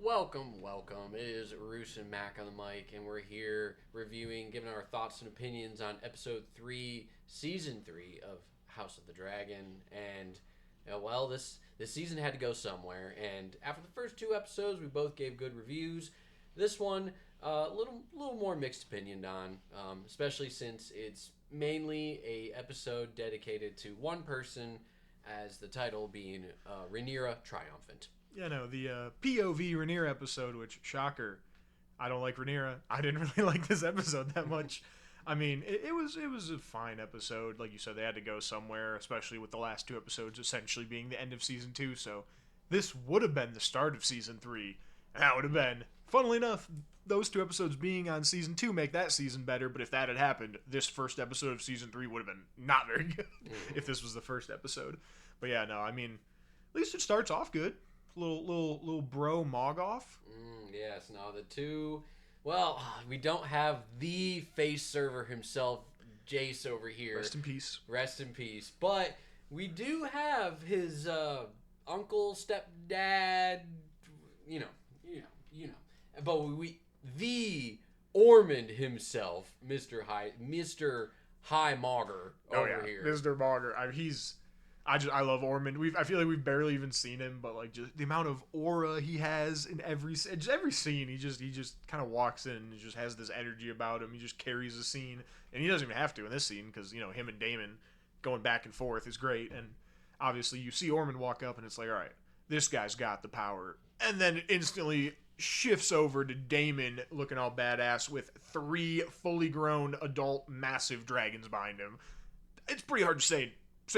Welcome. It is Roos and Mac on the mic, and we're here reviewing, giving our thoughts and opinions on episode 3, season 3 of House of the Dragon. And, this season had to go somewhere, and after the first 2 episodes, we both gave good reviews. This one, a little more mixed opinion on, especially since it's mainly a episode dedicated to one person, as the title being Rhaenyra Triumphant. The POV Rhaenyra episode, which, shocker, I don't like Rhaenyra. I didn't really like this episode that much. I mean, it was a fine episode. Like you said, they had to go somewhere, especially with the last 2 episodes essentially being the end of season 2. So this would have been the start of season 3. And that would have been, funnily enough, those 2 episodes being on season 2 make that season better. But if that had happened, this first episode of season 3 would have been not very good if this was the first episode. But yeah, no, I mean, at least it starts off good. Little bro Mogoff. Yes, now the 2. Well, we don't have the face server himself, Jace, over here. Rest in peace. Rest in peace. But we do have his uncle, stepdad, you know. But the Ormond himself, Mr. High Mogger over here. Mr. Mogger. I love Ormond. I feel like we've barely even seen him, but like just the amount of aura he has in every scene, he just kind of walks in and just has this energy about him. He just carries the scene, and he doesn't even have to in this scene because him and Daemon going back and forth is great. And obviously you see Ormond walk up, and it's like, all right, this guy's got the power, and then it instantly shifts over to Daemon looking all badass with 3 fully grown adult massive dragons behind him. It's pretty hard to say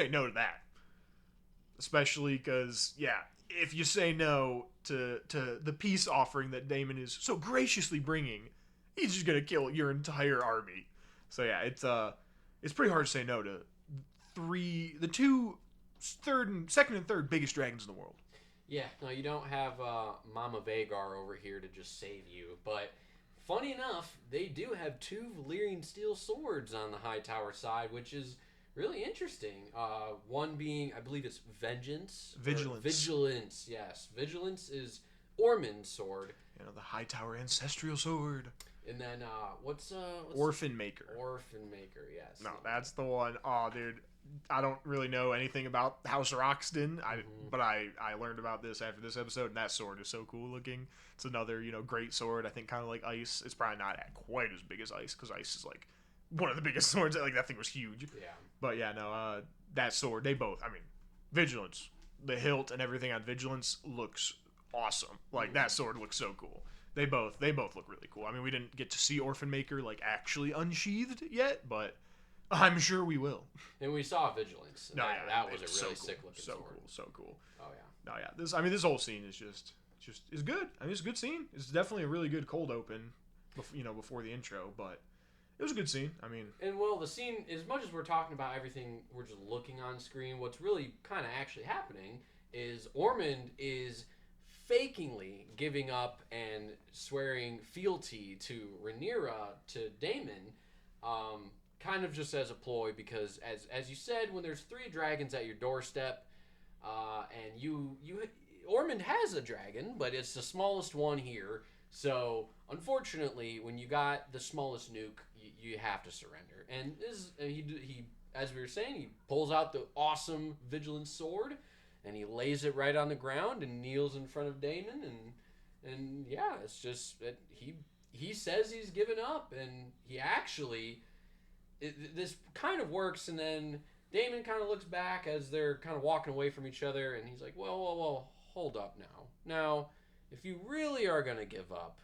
no to that. Especially because, if you say no to the peace offering that Daemon is so graciously bringing, he's just gonna kill your entire army. So yeah, it's pretty hard to say no to the 2 second and third biggest dragons in the world. Yeah, no, you don't have Mama Vagar over here to just save you. But funny enough, they do have 2 Valyrian steel swords on the Hightower side, which is really interesting. One being, I believe it's Vigilance, yes. Vigilance is Ormond's sword. The Hightower ancestral sword. And then, what's Orphan Maker. Orphan Maker, yes. No, that's the one. Oh, dude. I don't really know anything about House Roxton, but I learned about this after this episode, and that sword is so cool looking. It's another, great sword. I think kind of like Ice. It's probably not quite as big as Ice, because Ice is like one of the biggest swords. Like, that thing was huge. Yeah. But yeah, no, that sword, they both, Vigilance, the hilt and everything on Vigilance looks awesome. Like, that sword looks so cool. They both look really cool. I mean, we didn't get to see Orphan Maker, like, actually unsheathed yet, but I'm sure we will. And we saw Vigilance. That was a really sick looking sword. So cool. Oh, yeah. No, yeah. This whole scene is just is good. I mean, it's a good scene. It's definitely a really good cold open, before the intro, but it was a good scene. I mean... And, the scene, as much as we're talking about everything, we're just looking on screen, what's really kind of actually happening is Ormond is fakingly giving up and swearing fealty to Rhaenyra, to Daemon, kind of just as a ploy, because, as you said, when there's 3 dragons at your doorstep, and Ormond has a dragon, but it's the smallest one here, so, unfortunately, when you got the smallest nuke, you have to surrender. And he, as we were saying, he pulls out the awesome Vigilance sword, and he lays it right on the ground and kneels in front of Daemon, and yeah, it's just that he says he's given up, and he actually, this kind of works, and then Daemon kind of looks back as they're kind of walking away from each other, and he's like, well, hold up now. Now, if you really are going to give up,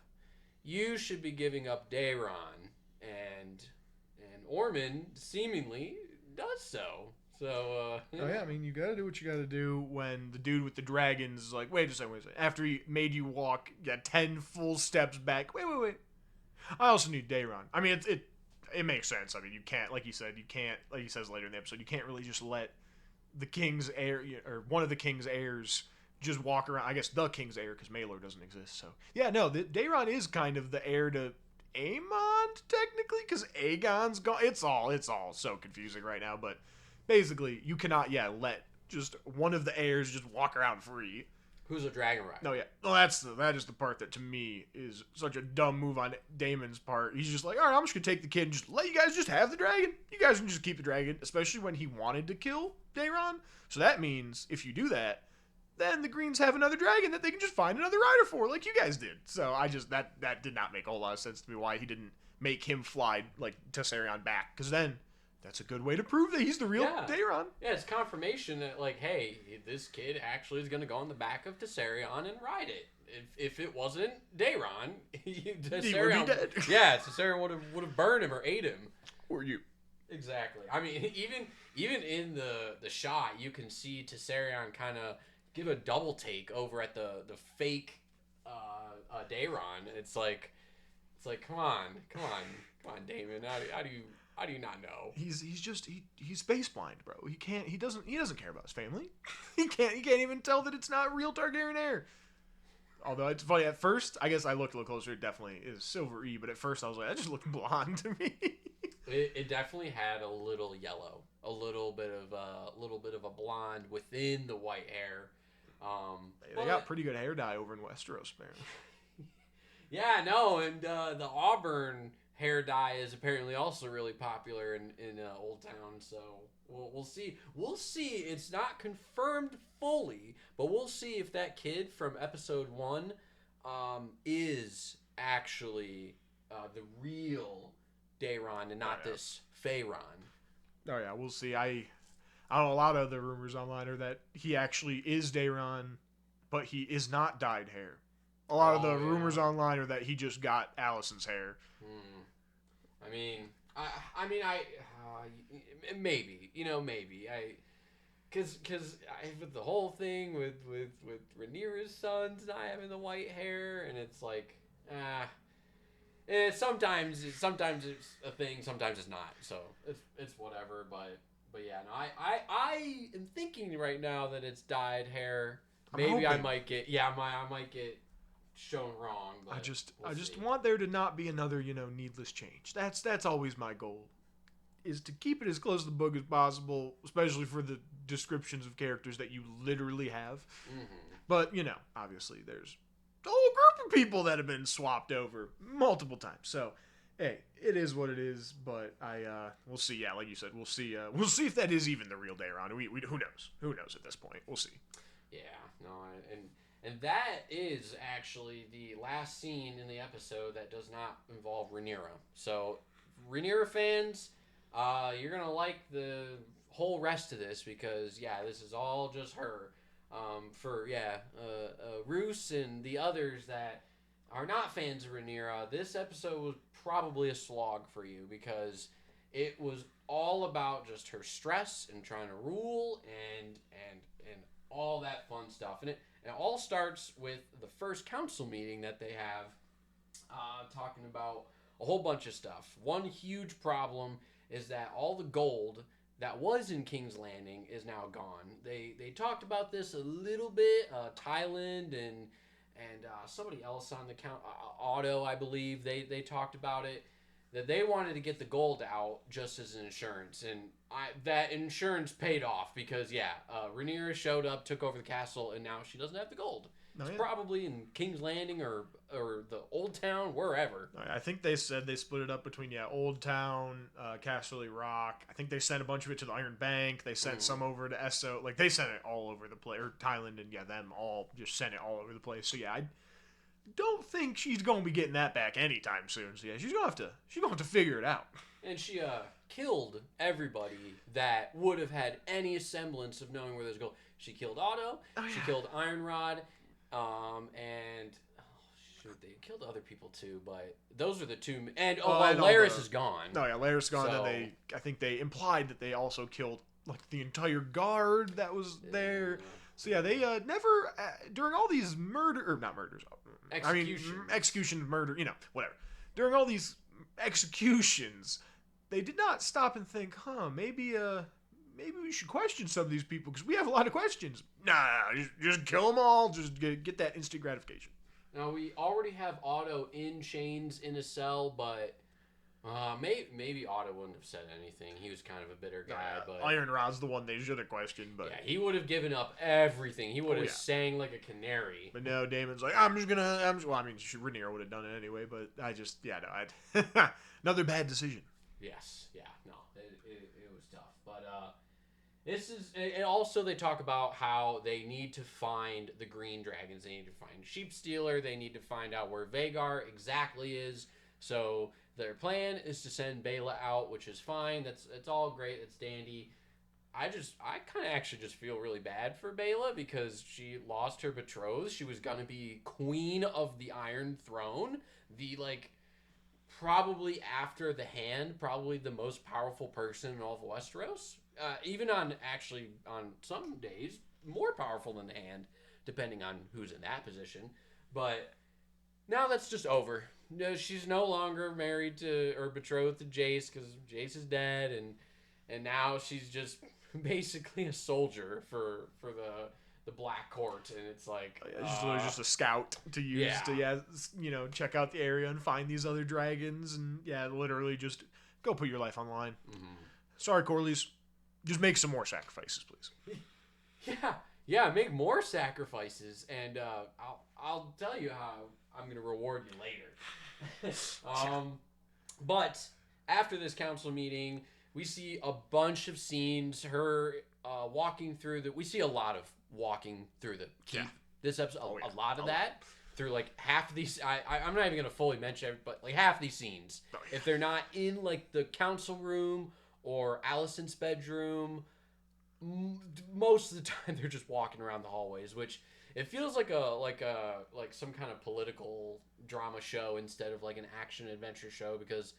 you should be giving up Daeron, and Ormond seemingly does so. So, Oh yeah, I mean, you gotta do what you gotta do when the dude with the dragons is like, wait a second. After he made you walk 10 full steps back, wait. I also need Daeron. I mean, it makes sense. I mean, you can't, like he says later in the episode, you can't really just let the king's heir, or one of the king's heirs, just walk around. I guess the king's heir, because Maelor doesn't exist. So yeah, no, Daeron is kind of the heir to Aemon technically, because Aegon's gone. It's all so confusing right now. But basically, you cannot let just one of the heirs just walk around free. Who's a dragon rider? No, yeah. Well, that is the part that to me is such a dumb move on Damon's part. He's just like, all right, I'm just gonna take the kid and just let you guys just have the dragon. You guys can just keep the dragon, especially when he wanted to kill Daeron. So that means if you do that, then the Greens have another dragon that they can just find another rider for, like you guys did. So I just that did not make a whole lot of sense to me why he didn't make him fly like Tessarion back, because then that's a good way to prove that he's the real Daeron. Yeah, it's confirmation that, like, hey, this kid actually is going to go on the back of Tessarion and ride it. If it wasn't Daeron, Tessarion, he would be dead. Yeah, Tessarion would have burned him or ate him. Or you. Exactly. I mean, even in the shot, you can see Tessarion kind of give a double take over at the fake Daeron. It's like, come on, Damon. How do you not know? He's space blind, bro. He doesn't care about his family. he can't even tell that it's not real Targaryen heir. Although it's funny, at first, I guess I looked a little closer, it definitely is Silver E, but at first I was like, that just looked blonde to me. It definitely had a little yellow, a little bit of a blonde within the white hair. They got pretty good hair dye over in Westeros, apparently. Yeah, no, and the auburn hair dye is apparently also really popular in Old Town, so we'll see. We'll see. It's not confirmed fully, but we'll see if that kid from episode 1 is actually the real Daeron and not this Faeron. Oh yeah, we'll see. I don't know, a lot of the rumors online are that he actually is Daeron, but he is not dyed hair. A lot of the rumors online are that he just got Alicent's hair. I mean, maybe, because with the whole thing with Rhaenyra's sons not having the white hair, and it's like, sometimes it's a thing, sometimes it's not. So it's whatever. But yeah, no, I am thinking right now that it's dyed hair. Maybe I might get I might get shown wrong. But I just want there to not be another needless change. That's always my goal, is to keep it as close to the book as possible, especially for the descriptions of characters that you literally have. Mm-hmm. But obviously there's a whole group of people that have been swapped over multiple times. So hey, it is what it is. But we'll see. Yeah, like you said, we'll see if that is even the real Daeron. Who knows? Who knows at this point? We'll see. Yeah, no, and that is actually the last scene in the episode that does not involve Rhaenyra. So, Rhaenyra fans, you're gonna like the whole rest of this, because this is all just her. Roose and the others that are not fans of Rhaenyra, this episode was probably a slog for you, because it was all about just her stress and trying to rule and all that fun stuff. And it all starts with the first council meeting that they have, talking about a whole bunch of stuff. One huge problem is that all the gold that was in King's Landing is now gone. They talked about this a little bit. Thailand and somebody else on the Otto, I believe, they talked about it, that they wanted to get the gold out just as an insurance, and that insurance paid off, because Rhaenyra showed up, took over the castle, and now she doesn't have the gold. It's probably in King's Landing or the Old Town, wherever. I think they said they split it up between Old Town, Casterly Rock. I think they sent a bunch of it to the Iron Bank. They sent some over to Esso. Like, they sent it all over the place. Or Thailand, and them all just sent it all over the place. So I don't think she's gonna be getting that back anytime soon. So she's gonna have to figure it out. And she killed everybody that would have had any semblance of knowing where there's gold. She killed Otto. She killed Ironrod. They killed other people too, but those are the two. And Larys is gone. No, Larys is gone. So, and I think they implied that they also killed like the entire guard that was there. So they never during all these execution, murder, whatever. During all these executions, they did not stop and think, maybe we should question some of these people, because we have a lot of questions. Nah, just kill them all. Just get that instant gratification. Now, we already have Otto in chains in a cell, but Maybe Otto wouldn't have said anything. He was kind of a bitter guy, but Iron Rod's the one they should have questioned. But yeah, he would have given up everything. He would have sang like a canary. But no, Damon's like, well, I mean, Rhaenyra would have done it anyway. But another bad decision. Yes, yeah, no, it was tough. But this is, and also they talk about how they need to find the green dragons. They need to find Sheep Stealer. They need to find out where Vhagar exactly is. So their plan is to send Bela out, which is fine. It's all great. It's dandy. I kind of actually just feel really bad for Bela because she lost her betrothed. She was gonna be queen of the Iron Throne. Probably after the Hand, probably the most powerful person in all of Westeros. Even on some days, more powerful than the Hand, depending on who's in that position. But now that's just over. She's no longer married to or betrothed to Jace because Jace is dead, and now she's just basically a soldier for the Black Court, and it's like just a scout to use to check out the area and find these other dragons, and literally just go put your life on the line. Mm-hmm. Sorry, Corlys, just make some more sacrifices, please. Yeah, make more sacrifices, and I'll tell you how I'm gonna reward you later. But after this council meeting, we see a bunch of scenes. Her walking through we see a lot of walking through the keep. Yeah. This episode, a lot of that through like half of these. I'm not even gonna fully mention it, but like half these scenes, if they're not in like the council room or Alicent's bedroom, most of the time they're just walking around the hallways, which it feels like some kind of political drama show instead of like an action adventure show, because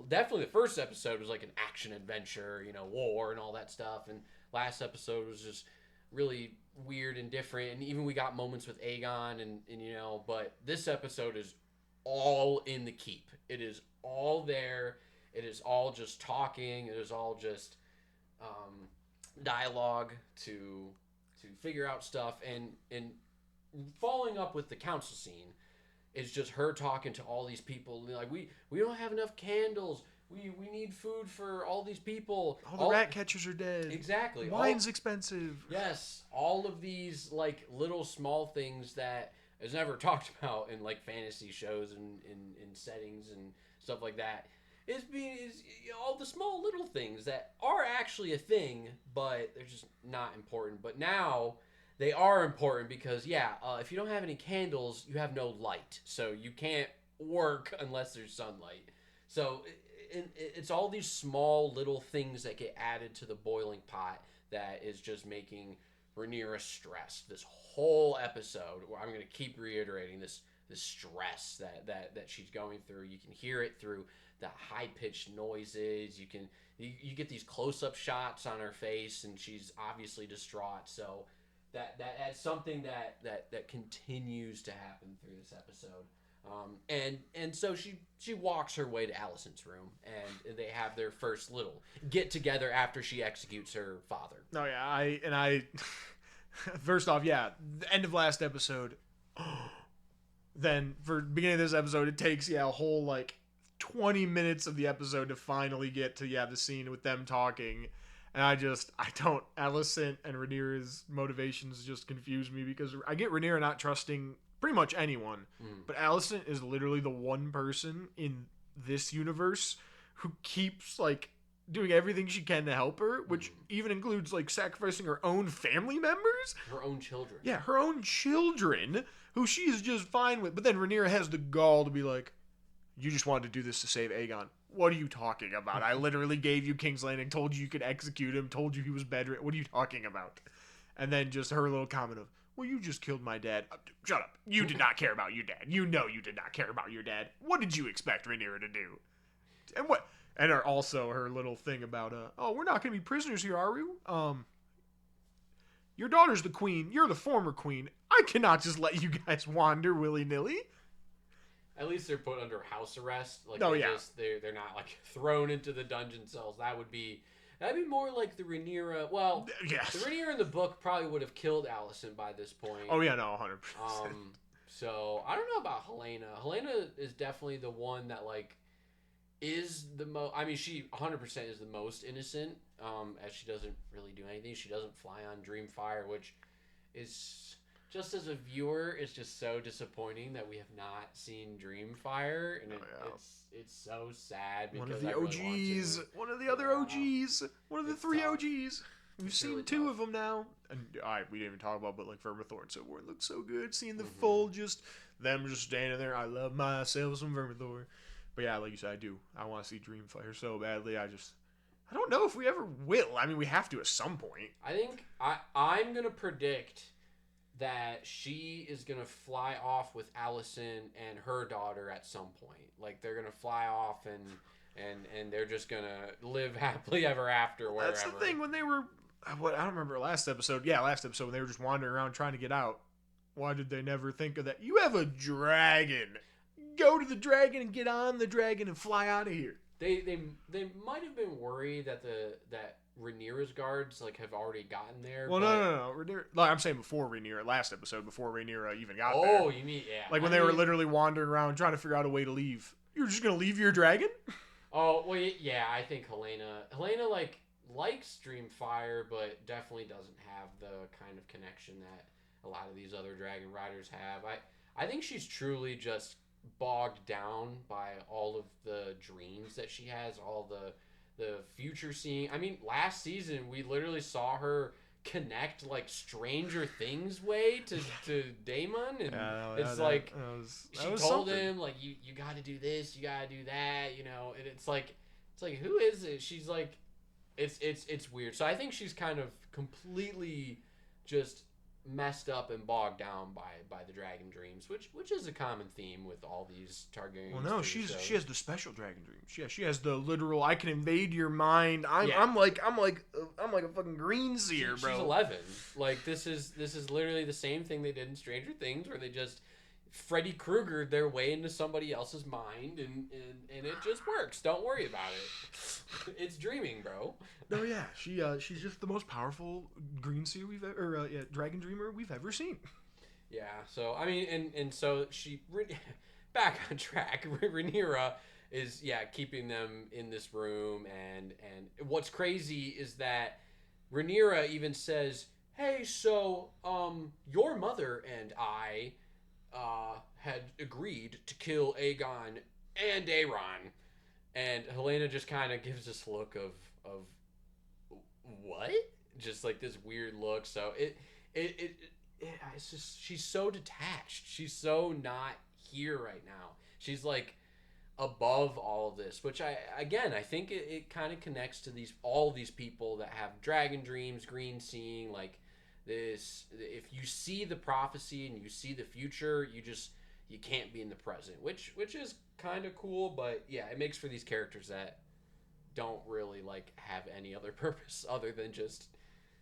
definitely the first episode was like an action adventure, war and all that stuff, and last episode was just really weird and different, and even we got moments with Aegon and but this episode is all in the keep. It is all there. It is all just talking. It is all just dialogue to figure out stuff, and following up with the council scene is just her talking to all these people. Like, we don't have enough candles. We need food for all these people. All the rat catchers are dead. Exactly. Wine's expensive. Yes. All of these like little small things that is never talked about in like fantasy shows and in settings and stuff like that. Is all the small little things that are actually a thing, but they're just not important. But now they are important because if you don't have any candles, you have no light, so you can't work unless there's sunlight. So it's all these small little things that get added to the boiling pot that is just making Rhaenyra stressed. This whole episode, where I'm going to keep reiterating this stress that she's going through. You can hear it through the high-pitched noises. You get these close-up shots on her face, and she's obviously distraught. So that's something that continues to happen through this episode. And so she walks her way to Alicent's room, and they have their first little get together after she executes her father. Oh yeah, I first off, the end of last episode. Then for the beginning of this episode, it takes a whole like 20 minutes of the episode to finally get to the scene with them talking. And I don't, Alicent and Rhaenyra's motivations just confuse me, because I get Rhaenyra not trusting pretty much anyone, but Alicent is literally the one person in this universe who keeps like doing everything she can to help her, which even includes like sacrificing her own family members, her own children. Yeah, her own children, who she is just fine with. But then Rhaenyra has the gall to be like, "You just wanted to do this to save Aegon. What are you talking about? I literally gave you King's Landing, told you could execute him, told you he was bedridden. What are you talking about?" And then just her little comment of, "Well, you just killed my dad." Shut up. You did not care about your dad. You know you did not care about your dad. What did you expect Rhaenyra to do? And what? And also her little thing about, we're not going to be prisoners here, are we? Your daughter's the queen. You're the former queen. I cannot just let you guys wander willy-nilly. At least they're put under house arrest. Like, they're not like thrown into the dungeon cells. That'd be more like the Rhaenyra. Well, yes. The Rhaenyra in the book probably would have killed Alicent by this point. Oh yeah, no, 100%. So I don't know about Helena. Helena is definitely the one that like is the most. I mean, she 100% is the most innocent. As she doesn't really do anything. She doesn't fly on Dreamfire, which is just as a viewer, it's just so disappointing that we have not seen Dreamfire, and it's so sad because one of the I really want OGs, to. one of the other OGs, one of the It's three tough. OGs. We've It's seen really two tough. of them now, and we didn't even talk about, but like Vermithor, so it looks so good seeing the Mm-hmm. full, just them just standing there. I love myself some Vermithor, but yeah, like you said, I do. I want to see Dreamfire so badly. I don't know if we ever will. I mean, we have to at some point. I think I'm gonna predict that she is gonna fly off with Allison and her daughter at some point. Like they're gonna fly off and they're just gonna live happily ever after wherever. That's the thing when they were. What I don't remember last episode. Yeah, last episode when they were just wandering around trying to get out. Why did they never think of that? You have a dragon. Go to the dragon and get on the dragon and fly out of here. They might have been worried that that Rhaenyra's guards like have already gotten there. Well, but... no. Like, I'm saying before Rhaenyra, last episode, before Rhaenyra even got there. Oh, you mean yeah? Like when they were literally wandering around trying to figure out a way to leave. You're just gonna leave your dragon? Oh well, yeah. I think Helena like likes Dreamfire, but definitely doesn't have the kind of connection that a lot of these other dragon riders have. I think she's truly just bogged down by all of the dreams that she has, all the future seeing. I mean, last season we literally saw her connect like Stranger Things way to Daemon, and she told him like you got to do this, you got to do that, you know, and it's like who is it? She's like it's weird. So I think she's kind of completely just messed up and bogged down by the dragon dreams, which is a common theme with all these Targaryens. Well, no, she has the special dragon dreams. Yeah, she has the literal. I can invade your mind. I'm like a fucking green seer, bro. She's 11. Like this is literally the same thing they did in Stranger Things, where they just Freddy Krueger their way into somebody else's mind, and it just works. Don't worry about it. It's dreaming, bro. No, yeah, she's just the most powerful green seer dragon dreamer we've ever seen. Yeah. So I mean, and so back on track. Rhaenyra is keeping them in this room, and what's crazy is that Rhaenyra even says, "Hey, so your mother and I had agreed to kill Aegon and Aeron," and Helena just kind of gives this look of what? Just like this weird look. So it's just she's so detached. She's so not here right now. She's like above all of this, which I think it kind of connects to all these people that have dragon dreams, green seeing, like this. If you see the prophecy and you see the future, you can't be in the present, which is kind of cool. But yeah, it makes for these characters that don't really like have any other purpose other than just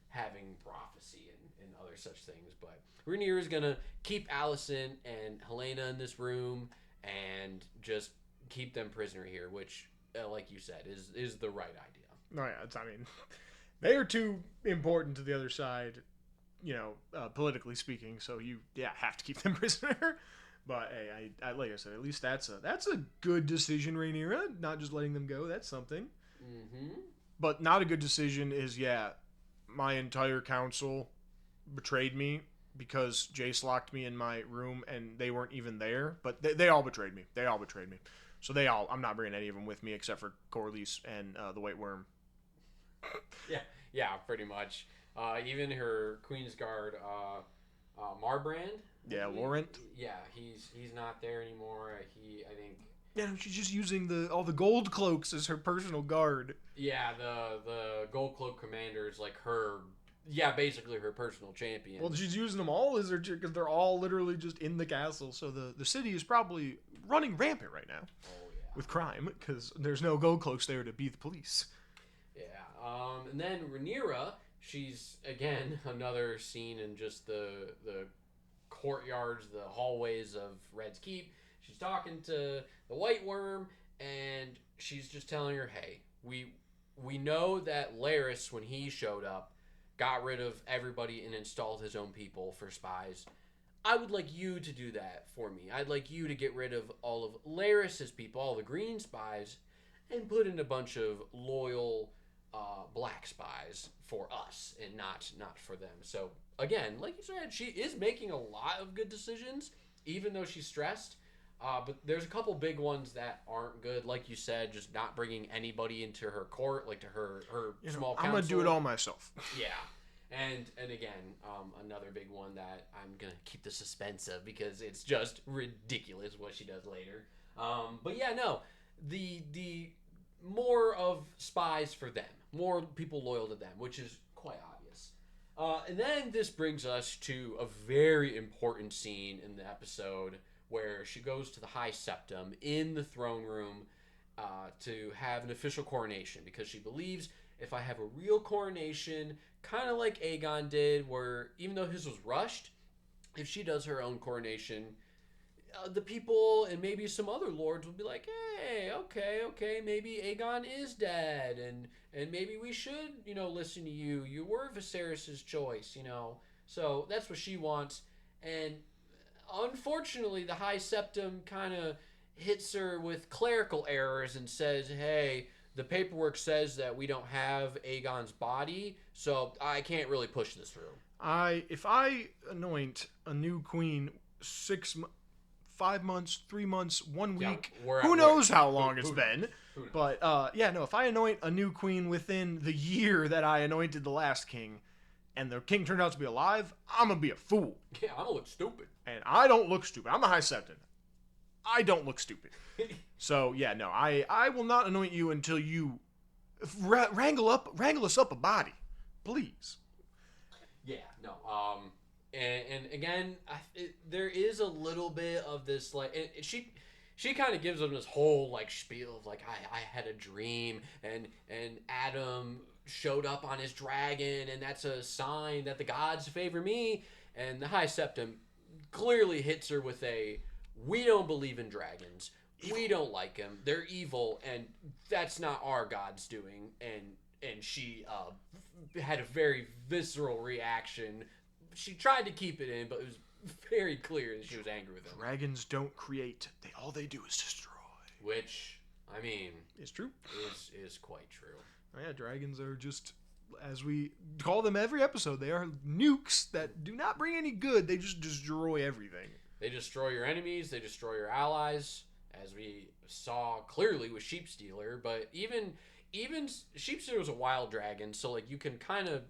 having prophecy and other such things. But Rhaenyra is gonna keep Alicent and Helena in this room and just keep them prisoner here, which, like you said, is the right idea. No, yeah, I mean, they are too important to the other side, politically speaking. So you have to keep them prisoner. But hey, I like I said, at least that's a good decision, Rhaenyra. Not just letting them go. That's something. Mm-hmm. But not a good decision is my entire council betrayed me because Jace locked me in my room and they weren't even there. But they all betrayed me. So I'm not bringing any of them with me except for Corlys and the White Worm. Yeah, pretty much. Even her Queen's Guard, Marbrand. Yeah, Laurent. Yeah, he's not there anymore. I think. Yeah, she's just using all the gold cloaks as her personal guard. Yeah, the Gold Cloak Commander is like her. Yeah, basically her personal champion. Well, she's using them all as because they're all literally just in the castle. So the city is probably running rampant right now. Oh yeah. With crime because there's no gold cloaks there to be the police. Yeah. And then Rhaenyra, she's again another scene in just the courtyards, the hallways of Red's Keep. She's talking to the White Worm, and she's just telling her, "Hey, we know that Larys, when he showed up, got rid of everybody and installed his own people for spies. I would like you to do that for me. I'd like you to get rid of all of Larys's people, all the green spies. and put in a bunch of loyal black spies for us and not for them. So again, like you said, she is making a lot of good decisions, even though she's stressed. But there's a couple big ones that aren't good, like you said, just not bringing anybody into her court, like to her small council. I'm gonna do it all myself. Yeah. And again, another big one that I'm gonna keep the suspense of because it's just ridiculous what she does later. But yeah, no, the more of spies for them, more people loyal to them, which is quite obvious. And then this brings us to a very important scene in the episode where she goes to the High Septum in the throne room to have an official coronation because she believes if I have a real coronation, kind of like Aegon did, where even though his was rushed, if she does her own coronation, the people and maybe some other lords will be like, hey, okay, maybe Aegon is dead, and maybe we should, listen to you. You were Viserys' choice, So that's what she wants. And unfortunately, the High Septum kind of hits her with clerical errors and says, hey, the paperwork says that we don't have Aegon's body, so I can't really push this through. If I anoint a new queen 5 months, 3 months, 1 week, who knows how long it's been. But if I anoint a new queen within the year that I anointed the last king, and the king turned out to be alive, I'm gonna be a fool. Yeah, I'm gonna look stupid. And I don't look stupid. I'm the High Septon. I don't look stupid. So I will not anoint you until you wrangle us up a body, please. Yeah, no. And again, there is a little bit of this she kind of gives them this whole spiel of I had a dream and Adam showed up on his dragon and that's a sign that the gods favor me, and the High Septum clearly hits her with we don't believe in dragons. We don't like them. They're evil, and that's not our God's doing. And she had a very visceral reaction. She tried to keep it in, but it was very clear that she was angry with him. Dragons don't create. All they do is destroy. Which, I mean... is true. Is quite true. Oh, yeah, dragons are just, as we call them every episode, they are nukes that do not bring any good. They just destroy everything. They destroy your enemies. They destroy your allies, as we saw clearly with Sheepstealer. But even Sheepstealer was a wild dragon, so you can kind of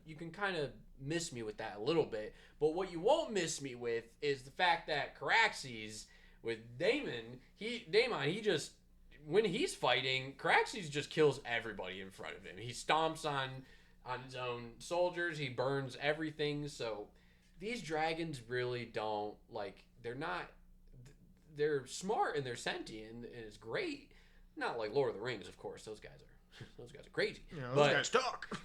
miss me with that a little bit. But what you won't miss me with is the fact that Caraxes with Daemon, he just, when he's fighting, Caraxes just kills everybody in front of him. He stomps on his own soldiers. He burns everything. So these dragons really don't they're smart and they're sentient and it's great. Not like Lord of the Rings, of course. Those guys are crazy. Those guys talk.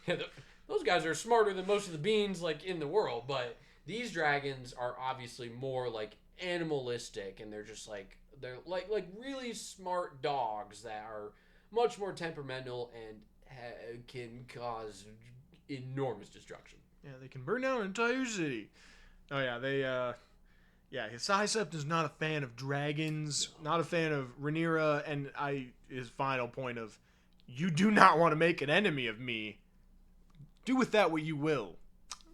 Those guys are smarter than most of the beings in the world. But these dragons are obviously more animalistic, and they're just they're really smart dogs that are much more temperamental and can cause enormous destruction. Yeah, they can burn down an entire city. Oh yeah, they his High Septon is not a fan of dragons, not a fan of Rhaenyra, and his final point of, you do not want to make an enemy of me. Do with that what you will.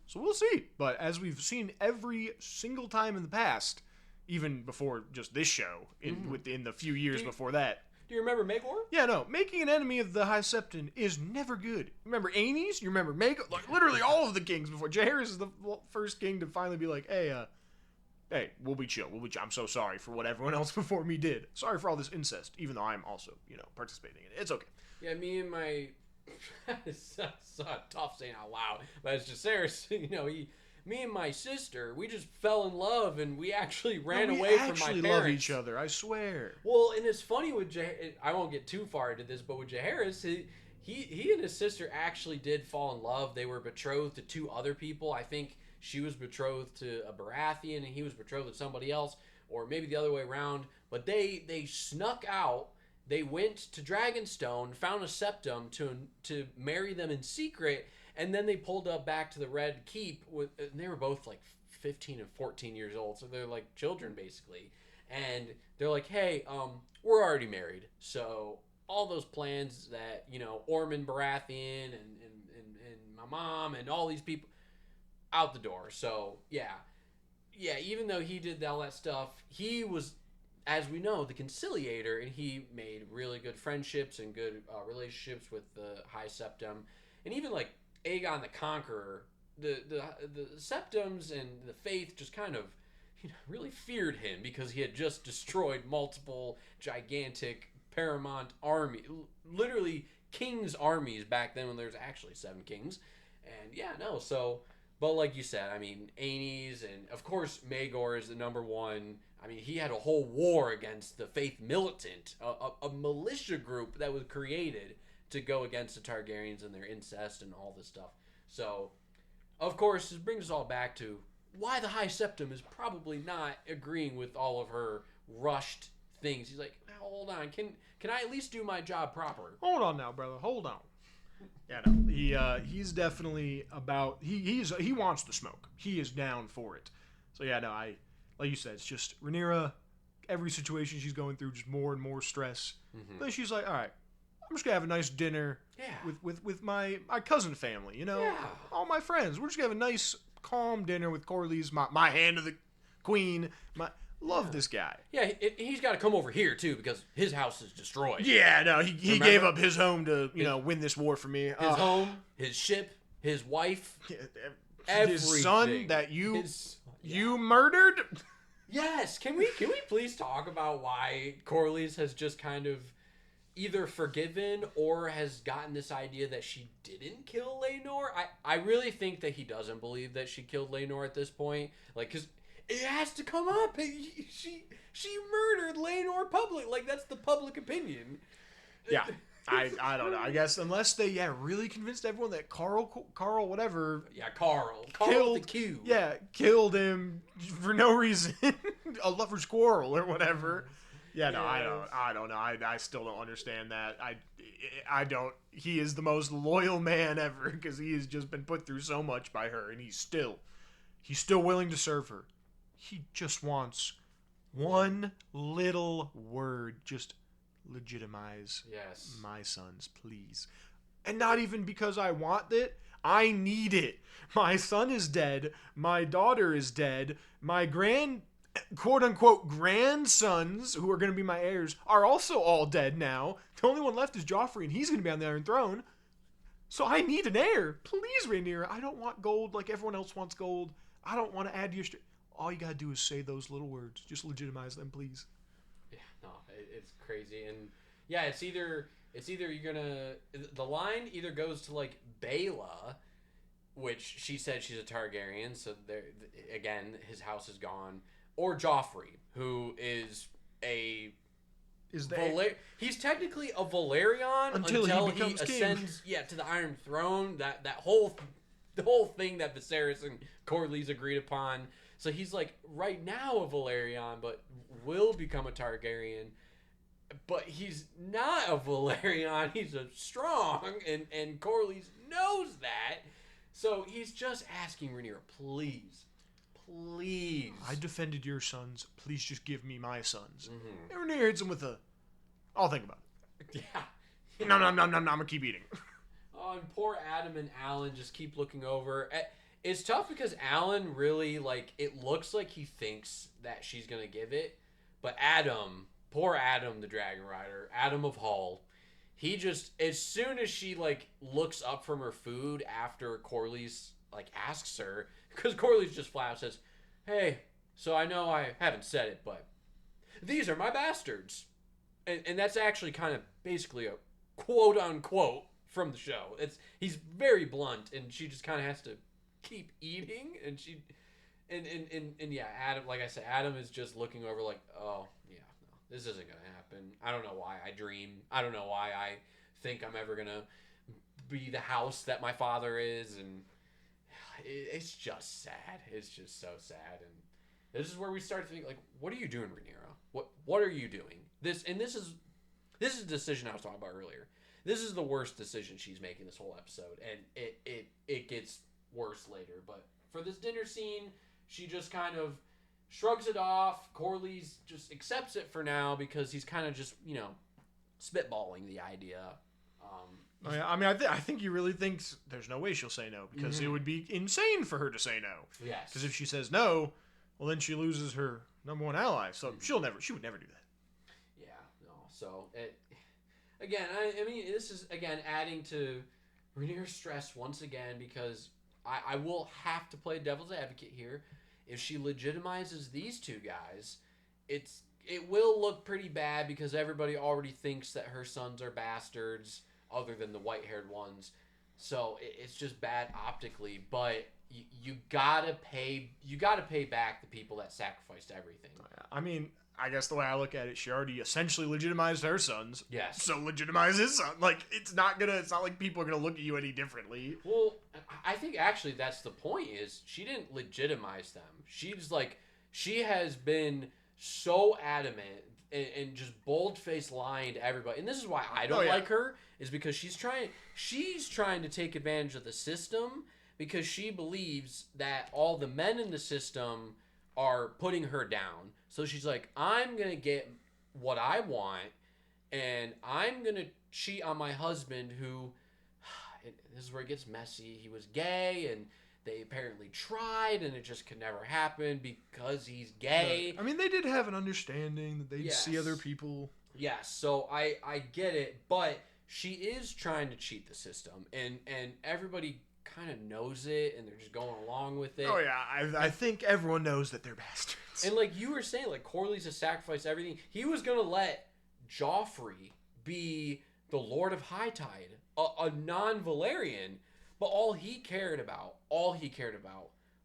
So we'll see. But as we've seen every single time in the past, even before just this show, in the few years before that. Do you remember Maegor? Yeah, no. Making an enemy of the High Septon is never good. Remember Aenys? You remember Maegor? Literally all of the kings before. Jaehaerys is the first king to finally be like, hey, we'll be chill. I'm so sorry for what everyone else before me did. Sorry for all this incest, even though I'm also, participating in it. It's okay. Yeah, me and my... it's so tough saying out loud, but it's just Sarah's, me and my sister, we just fell in love, and we actually ran away from my parents. We actually love each other, I swear. Well, and it's funny with I won't get too far into this, but with Jaehaerys, he and his sister actually did fall in love. They were betrothed to 2 other people. I think she was betrothed to a Baratheon, and he was betrothed to somebody else, or maybe the other way around. But they snuck out. They went to Dragonstone, found a septum to marry them in secret, and then they pulled up back to the Red Keep. And they were both 15 and 14 years old, so they're children basically. And they're like, hey, we're already married, so all those plans that, Ormond Baratheon and my mom and all these people out the door. So, yeah, even though he did all that stuff, he was, as we know, the conciliator, and he made really good friendships and good relationships with the High Septum, and even like Aegon the Conqueror. The Septums and the Faith just kind of, really feared him because he had just destroyed multiple gigantic paramount army, literally kings' armies back then when there was actually 7 kings, and yeah, no, so. But like you said, I mean, Aenys and of course Maegor is the number one. I mean, he had a whole war against the Faith Militant, a militia group that was created to go against the Targaryens and their incest and all this stuff. So, of course, this brings us all back to why the High Septum is probably not agreeing with all of her rushed things. He's like, hold on, can I at least do my job proper? Hold on now, brother. Hold on. Yeah, no, he's definitely about he wants the smoke. He is down for it. So yeah, no, like you said, it's just Rhaenyra. Every situation she's going through, just more and more stress. Mm-hmm. Then she's like, all right, I'm just gonna have a nice dinner with my cousin family. All my friends. We're just gonna have a nice calm dinner with Corlys, my hand of the queen. Love this guy. Yeah, he's got to come over here, too, because his house is destroyed. Yeah, no, he gave up his home to, win this war for me. His home, his ship, his wife, everything. His son that you murdered? Yes. Can we please talk about why Corlys has just kind of either forgiven or has gotten this idea that she didn't kill Laenor? I really think that he doesn't believe that she killed Laenor at this point. Like, because it has to come up. She murdered Laenor public. Like, that's the public opinion. Yeah. I don't know. I guess unless they really convinced everyone that Carl whatever. Yeah, Carl killed, with the Q. Yeah, killed him for no reason. A lover's quarrel or whatever. Yeah, no, yes. I don't know. I still don't understand that. I don't. He is the most loyal man ever because he has just been put through so much by her, and he's still willing to serve her. He just wants one little word. Just legitimize my sons, please. And not even because I want it. I need it. My son is dead. My daughter is dead. My quote-unquote grandsons, who are going to be my heirs, are also all dead now. The only one left is Joffrey, and he's going to be on the Iron Throne. So I need an heir. Please, Rhaenyra. I don't want gold like everyone else wants gold. I don't want to add to your... All you got to do is say those little words. Just legitimize them, please. Yeah, no, it's crazy. And yeah, it's either you're going to... The line either goes to, like, Baela, which she said she's a Targaryen, so there again, his house is gone. Or Joffrey, who is he's technically a Valyrian until he ascends to the Iron Throne. The whole thing that Viserys and Corlys agreed upon. So he's like right now a Valyrian, but will become a Targaryen. But he's not a Valyrian. He's a strong, and Corlys knows that. So he's just asking Rhaenyra, please. I defended your sons. Please just give me my sons. Mm-hmm. And Rhaenyra hits him with I'll think about it. Yeah. No, I'm going to keep eating. Oh, and poor Adam and Alan just keep looking over. It's tough because Alan really, it looks like he thinks that she's going to give it. But poor Adam, the Dragon Rider, Adam of Hull, he just, as soon as she, looks up from her food after Corlys, asks her, because Corlys just flat out says, hey, so I know I haven't said it, but these are my bastards. And that's actually kind of basically a quote-unquote from the show. He's very blunt, and she just kind of has to keep eating, and she... And yeah, Adam, like I said, Adam is just looking over oh, yeah, no, this isn't going to happen. I don't know why I dream. I don't know why I think I'm ever going to be the house that my father is, and... It's just sad. It's just so sad, and this is where we start to think, what are you doing, Rhaenyra? What are you doing? This is a decision I was talking about earlier. This is the worst decision she's making this whole episode, and it gets worse later. But for this dinner scene, she just kind of shrugs it off. Corlys just accepts it for now because he's kind of just spitballing the idea. Oh, yeah. I mean, I think he really thinks there's no way she'll say no because it would be insane for her to say no. Yes. Because if she says no, well, then she loses her number one ally. So she would never do that. Yeah. No. So again, I mean, this is again adding to Rhaenyra's stress once again because I will have to play devil's advocate here. If she legitimizes these two guys, it will look pretty bad because everybody already thinks that her sons are bastards, other than the white-haired ones. So it's just bad optically. But you gotta pay back the people that sacrificed everything. I mean, I guess the way I look at it, she already essentially legitimized her sons. Yes. So legitimize his son. Like it's not like people are gonna look at you any differently. Well, I think actually that's the point. Is she didn't legitimize them. She has been so adamant and just bold-faced lying to everybody. And this is why I don't like her, is because she's trying to take advantage of the system because she believes that all the men in the system are putting her down. So she's like, I'm going to get what I want and I'm going to cheat on my husband who, this is where it gets messy. He was gay and they apparently tried, and it just could never happen because he's gay. I mean, they did have an understanding that they'd see other people. Yes, so I get it, but she is trying to cheat the system, and everybody kind of knows it, and they're just going along with it. Oh, yeah, I think everyone knows that they're bastards. And like you were saying, like Corlys has sacrificed everything. He was going to let Joffrey be the Lord of High Tide, a non-Valyrian. But all he cared about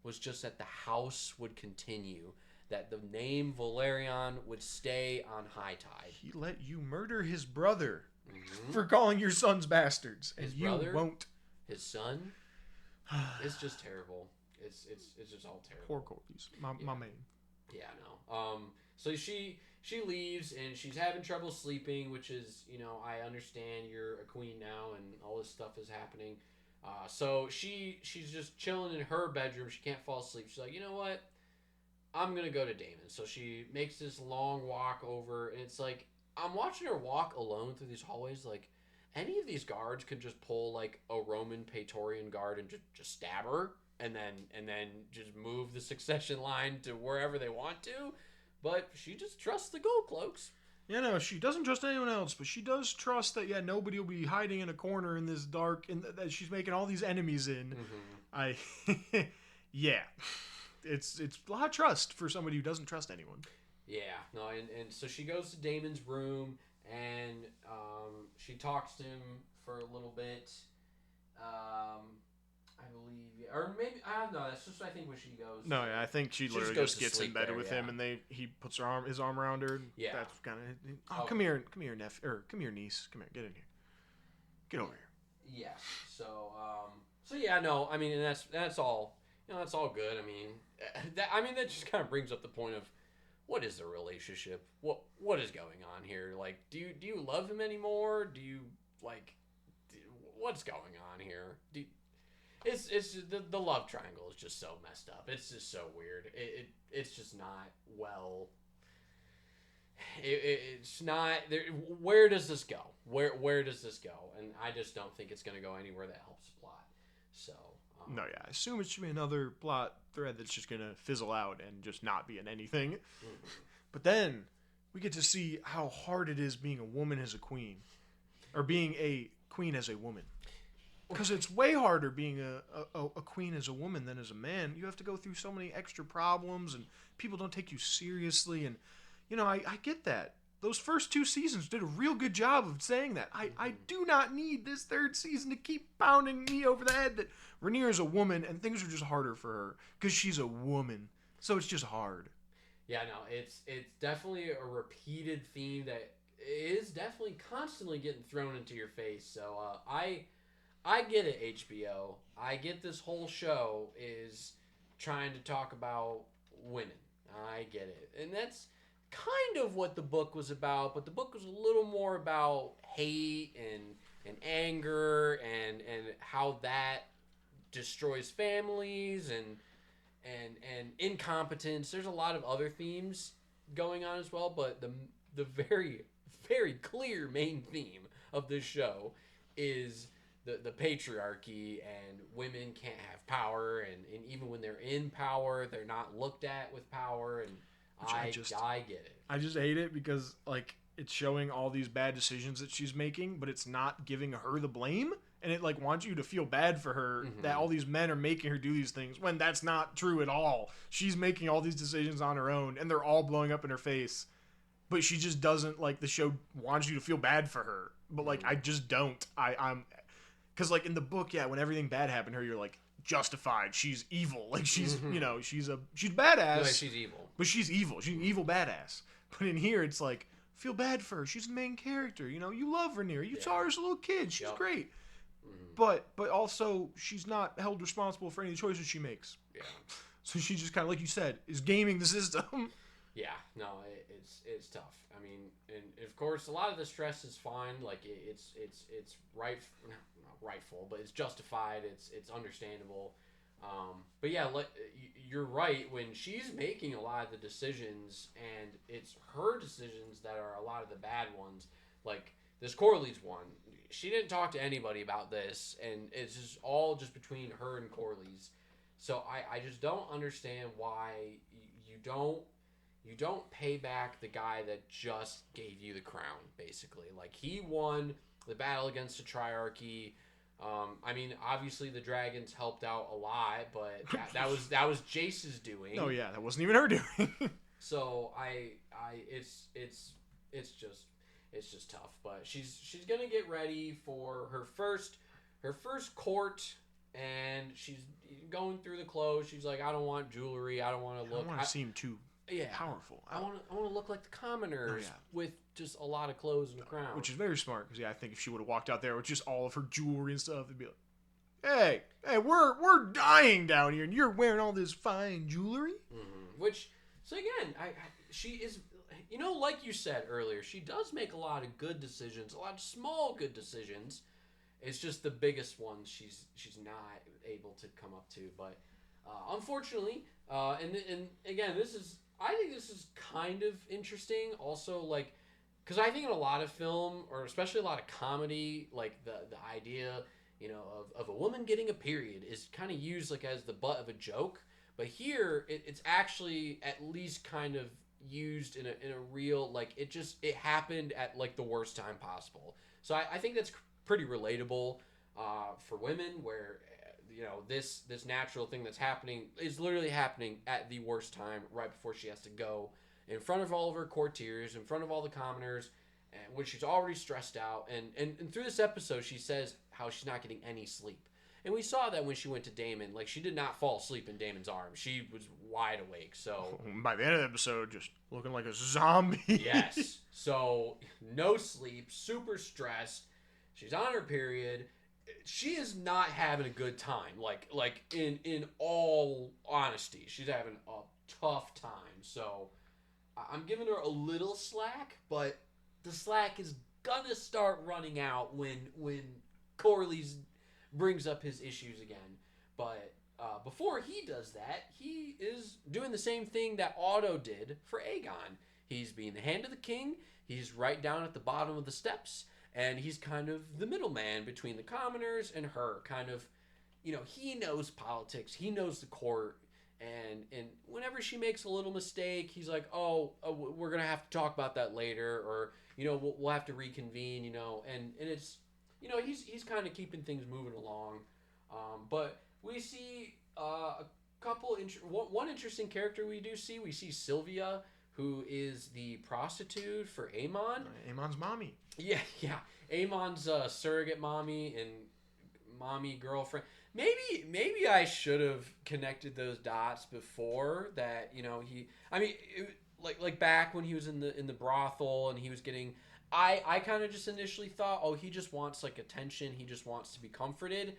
was just that the house would continue, that the name Valerian would stay on High Tide. He let you murder his brother for calling your sons bastards, and you won't. His son? It's just terrible. It's just all terrible. Poor Corlys, my man. Yeah, no. So she leaves and she's having trouble sleeping, which is, I understand you're a queen now and all this stuff is happening. So she's just chilling in her bedroom. She can't fall asleep. She's like, you know what? I'm going to go to Daemon. So she makes this long walk over, and it's like, I'm watching her walk alone through these hallways. Like, any of these guards could just pull, like, a Roman Praetorian guard and just stab her, and then just move the succession line to wherever they want to. But she just trusts the Gold Cloaks. Yeah, no, she doesn't trust anyone else, but she does trust that, nobody will be hiding in a corner in this dark, and that she's making all these enemies in. Mm-hmm. Yeah. It's a lot of trust for somebody who doesn't trust anyone. Yeah, no, and so she goes to Daemon's room, and she talks to him for a little bit. I believe, or maybe I don't know. That's just I think when she goes. No, yeah, I think she literally just gets in bed with him, and he puts his arm around her. And yeah, that's kind of. Come here, nephew, or come here, niece. Come here, get in here. Get over here. Yes. So yeah, no. I mean, and that's all. That's all good. I mean, that just kind of brings up the point of what is the relationship? What is going on here? Like, do you love him anymore? Do you what's going on here? It's the love triangle is just so messed up. It's just so weird. It's just not well. It's not there. Where does this go? Where does this go? And I just don't think it's going to go anywhere that helps the plot. So. No, yeah. I assume it should be another plot thread that's just going to fizzle out and just not be in anything. Mm-hmm. But then we get to see how hard it is being a woman as a queen. Or being a queen as a woman. Because it's way harder being a queen as a woman than as a man. You have to go through so many extra problems and people don't take you seriously. And, I get that. Those first 2 seasons did a real good job of saying that. I do not need this 3rd season to keep pounding me over the head that Rhaenyra is a woman and things are just harder for her because she's a woman. So it's just hard. Yeah, no, it's definitely a repeated theme that is definitely constantly getting thrown into your face. So I get it, HBO. I get this whole show is trying to talk about women. I get it. And that's kind of what the book was about, but the book was a little more about hate and anger and how that destroys families and incompetence. There's a lot of other themes going on as well, but the very, very clear main theme of this show is the patriarchy, and women can't have power, and even when they're in power, they're not looked at with power, and Which I get it. I just hate it because like it's showing all these bad decisions that she's making, but it's not giving her the blame, and it like wants you to feel bad for her that all these men are making her do these things when that's not true at all. She's making all these decisions on her own, and they're all blowing up in her face. But she just doesn't, like, the show wants you to feel bad for her. But like I just don't. I'm because like in the book, yeah, when everything bad happened to her, you're like justified. She's evil. Like she's she's badass. Like she's evil. But she's evil. She's an evil badass. But in here, it's like, feel bad for her. She's the main character. You know, you love Rhaenyra. You saw her as a little kid. She's great. But also, she's not held responsible for any choices she makes. Yeah. So she just kind of, like you said, is gaming the system. Yeah. No, it's tough. I mean, and of course, a lot of the stress is fine. Like it's not rightful, but it's justified. It's understandable. But yeah, you're right. When she's making a lot of the decisions, and it's her decisions that are a lot of the bad ones. Like this Corley's one, she didn't talk to anybody about this, and it's just all just between her and Corley's. So I just don't understand why you don't pay back the guy that just gave you the crown, basically. Like he won the battle against the Triarchy. I mean, obviously the dragons helped out a lot, but that was Jace's doing. Oh yeah, that wasn't even her doing. So it's just tough. But she's gonna get ready for her first court, and she's going through the clothes. She's like, I don't want jewelry. I don't want to look. I don't want to seem too powerful. I want to look like the commoners with just a lot of clothes and a crown. Which is very smart, because I think if she would have walked out there with just all of her jewelry and stuff, it'd be like, hey, we're dying down here, and you're wearing all this fine jewelry. Which, so again, she is, like you said earlier, she does make a lot of good decisions, a lot of small good decisions. It's just the biggest ones she's not able to come up to. But unfortunately, and again, I think this is kind of interesting. Also, like, because I think in a lot of film, or especially a lot of comedy, like the idea, of a woman getting a period is kind of used like as the butt of a joke. But here, it's actually at least kind of used in a real, like, it happened at like the worst time possible. So I think that's pretty relatable for women, where this natural thing that's happening is literally happening at the worst time, right before she has to go in front of all of her courtiers, in front of all the commoners, and when she's already stressed out. And through this episode, she says how she's not getting any sleep. And we saw that when she went to Daemon. Like, she did not fall asleep in Daemon's arms. She was wide awake. So by the end of the episode, just looking like a zombie. Yes. So no sleep, super stressed. She's on her period. She is not having a good time. Like in all honesty, she's having a tough time. So I'm giving her a little slack, but the slack is gonna start running out when Corley's brings up his issues again. But before he does that, he is doing the same thing that Otto did for Aegon. He's being the hand of the king. He's right down at the bottom of the steps. And he's kind of the middleman between the commoners and her. Kind of, he knows politics. He knows the court. And whenever she makes a little mistake, he's like, oh, we're going to have to talk about that later. Or, we'll have to reconvene, And it's, he's kind of keeping things moving along. But we see a couple, one interesting character we do see. We see Sylvia, who is the prostitute for Aemon. Aemon's mommy. Yeah. Aemon's surrogate mommy and mommy girlfriend. Maybe I should have connected those dots before that. Like back when he was in the brothel and he was getting. I kind of just initially thought, oh, he just wants like attention. He just wants to be comforted.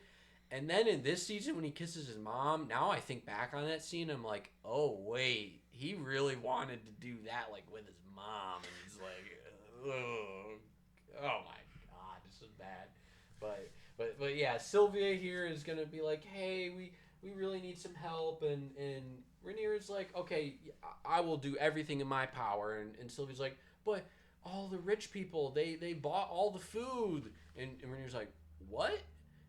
And then in this season, when he kisses his mom, now I think back on that scene, I'm like, oh wait, he really wanted to do that like with his mom, and he's like, oh my god, this is bad. But yeah, Sylvia here is gonna be like, hey, we really need some help, and Rhaenyra's like, okay, I will do everything in my power, and Sylvia's like, but all the rich people, they bought all the food. And Rhaenyra's like, what?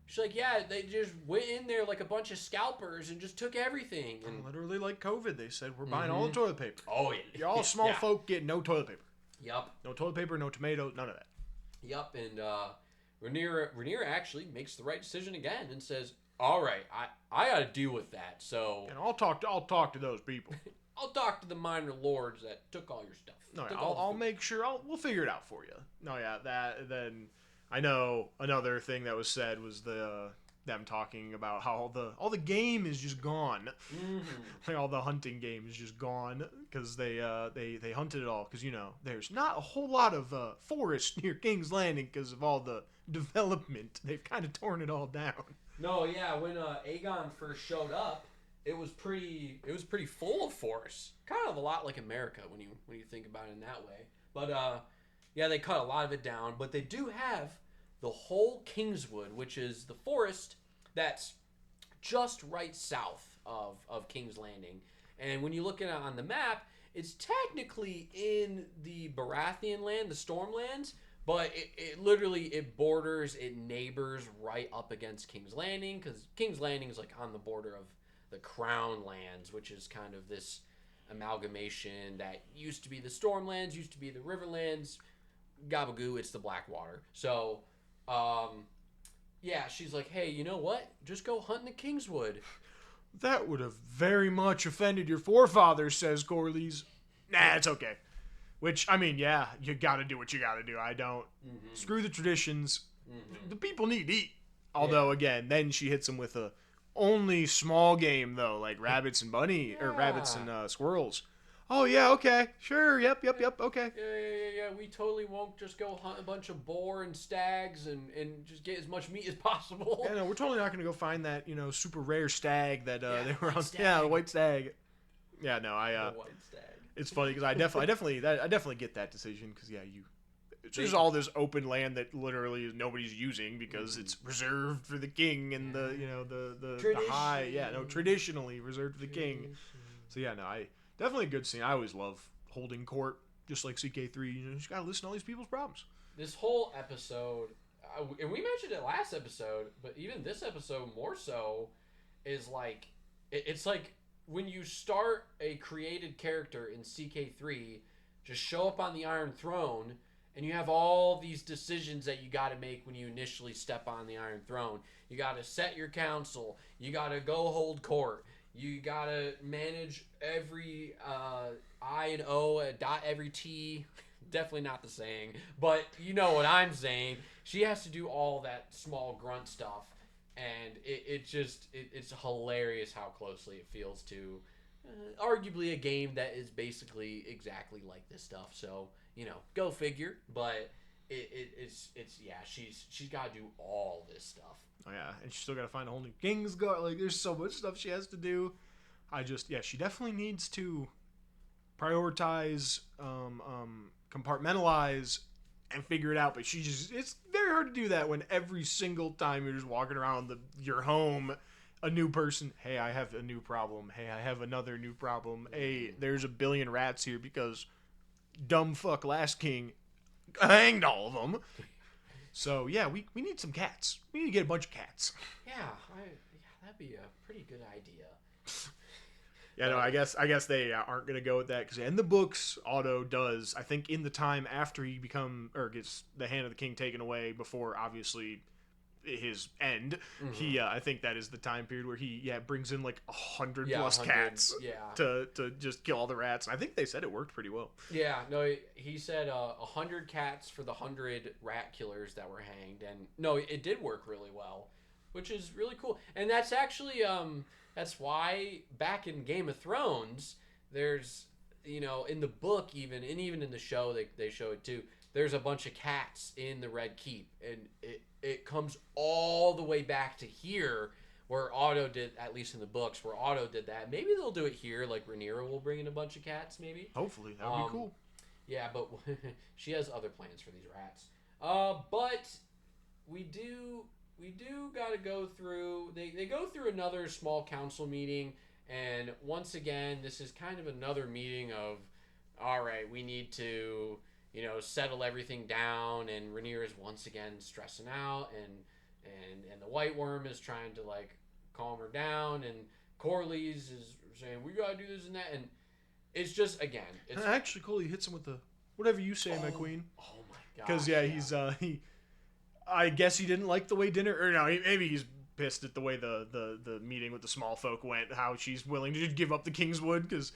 She's like, yeah, they just went in there like a bunch of scalpers and just took everything. And Literally like COVID, they said, we're buying all the toilet paper. oh, yeah. You're all small folk get no toilet paper. Yup. No toilet paper, no tomatoes, none of that. Yup, and Rhaenyra actually makes the right decision again and says, all right, I got to deal with that, so... And I'll talk to those people. I'll talk to the minor lords that took all your stuff. No, yeah, I'll make sure, we'll figure it out for you. No, yeah, then... I know another thing that was said was them talking about how all the game is just gone. Mm-hmm. Like all the hunting game is just gone because they hunted it all because there's not a whole lot of forest near King's Landing because of all the development. They've kind of torn it all down. No, yeah, when Aegon first showed up, it was pretty full of forests. Kind of a lot like America when you think about it in that way. But yeah, they cut a lot of it down, but they do have the whole Kingswood, which is the forest that's just right south of King's Landing. And when you look at it on the map, it's technically in the Baratheon land, the Stormlands, but it borders, it neighbors right up against King's Landing, because King's Landing is like on the border of the Crown Lands, which is kind of this amalgamation that used to be the Stormlands, used to be the Riverlands. Gabagoo, it's the Blackwater. So, yeah, she's like, hey, you know what? Just go hunt in the Kingswood. That would have very much offended your forefathers, says Corlys. Nah, it's okay. Which, I mean, yeah, you gotta do what you gotta do. I don't. Mm-hmm. Screw the traditions. Mm-hmm. The people need to eat. Although, again, then she hits them with only small game, though, like rabbits and or rabbits and squirrels. Oh, yeah, okay. Sure, yep, okay. Yeah. We totally won't just go hunt a bunch of boar and stags and just get as much meat as possible. Yeah, no, we're totally not going to go find that, super rare stag that they were on. Stag. Yeah, the white stag. Yeah, no, the white stag. It's funny because I definitely get that decision because, yeah, there's all this open land that literally nobody's using because it's reserved for the king and the high. Yeah, no, traditionally reserved for the king. So, yeah, no, definitely a good scene. I always love holding court, just like CK3. You just gotta listen to all these people's problems. This whole episode, and we mentioned it last episode, but even this episode more so, is like, it's like when you start a created character in CK3, just show up on the Iron Throne, and you have all these decisions that you gotta make when you initially step on the Iron Throne. You gotta set your council. You gotta go hold court. You gotta manage every I and O, dot every T. Definitely not the saying, but you know what I'm saying. She has to do all that small grunt stuff, and it's hilarious how closely it feels to arguably a game that is basically exactly like this stuff. So go figure. But it's yeah, she's got to do all this stuff. Oh yeah, and she's still got to find a whole new Kingsguard. Like, there's so much stuff she has to do. She definitely needs to prioritize, compartmentalize, and figure it out. But it's very hard to do that when every single time you're just walking around your home, a new person. Hey, I have a new problem. Hey, I have another new problem. Hey, there's a billion rats here because dumb fuck last king hanged all of them. So, yeah, we need some cats. We need to get a bunch of cats. Yeah, that'd be a pretty good idea. Yeah, no, I guess they aren't going to go with that because in the books, Otto does, I think in the time after he gets the hand of the king taken away before, obviously, his end, he, I think that is the time period where he, brings in like 100 plus cats to just kill all the rats. I think they said it worked pretty well. Yeah, no, he said 100 cats for the 100 rat killers that were hanged, and no, it did work really well, which is really cool. And that's actually, that's why back in Game of Thrones, there's, in the book even, and even in the show, they show it too, there's a bunch of cats in the Red Keep, and it comes all the way back to here, where Otto did, at least in the books, where Otto did that. Maybe they'll do it here, like Rhaenyra will bring in a bunch of cats, maybe. Hopefully, that would be cool. Yeah, but she has other plans for these rats. But we do gotta go through, they go through another small council meeting, and once again, this is kind of another meeting of, all right, we need to settle everything down, and Rhaenyra is once again stressing out, and the White Worm is trying to like calm her down, and Corlys is saying we gotta do this and that, and it's just again, it's actually Corlys hits him with the whatever you say, my queen. Oh my god! Because he's I guess he didn't like the way dinner, or no, maybe he's pissed at the way the meeting with the small folk went. How she's willing to give up the Kingswood because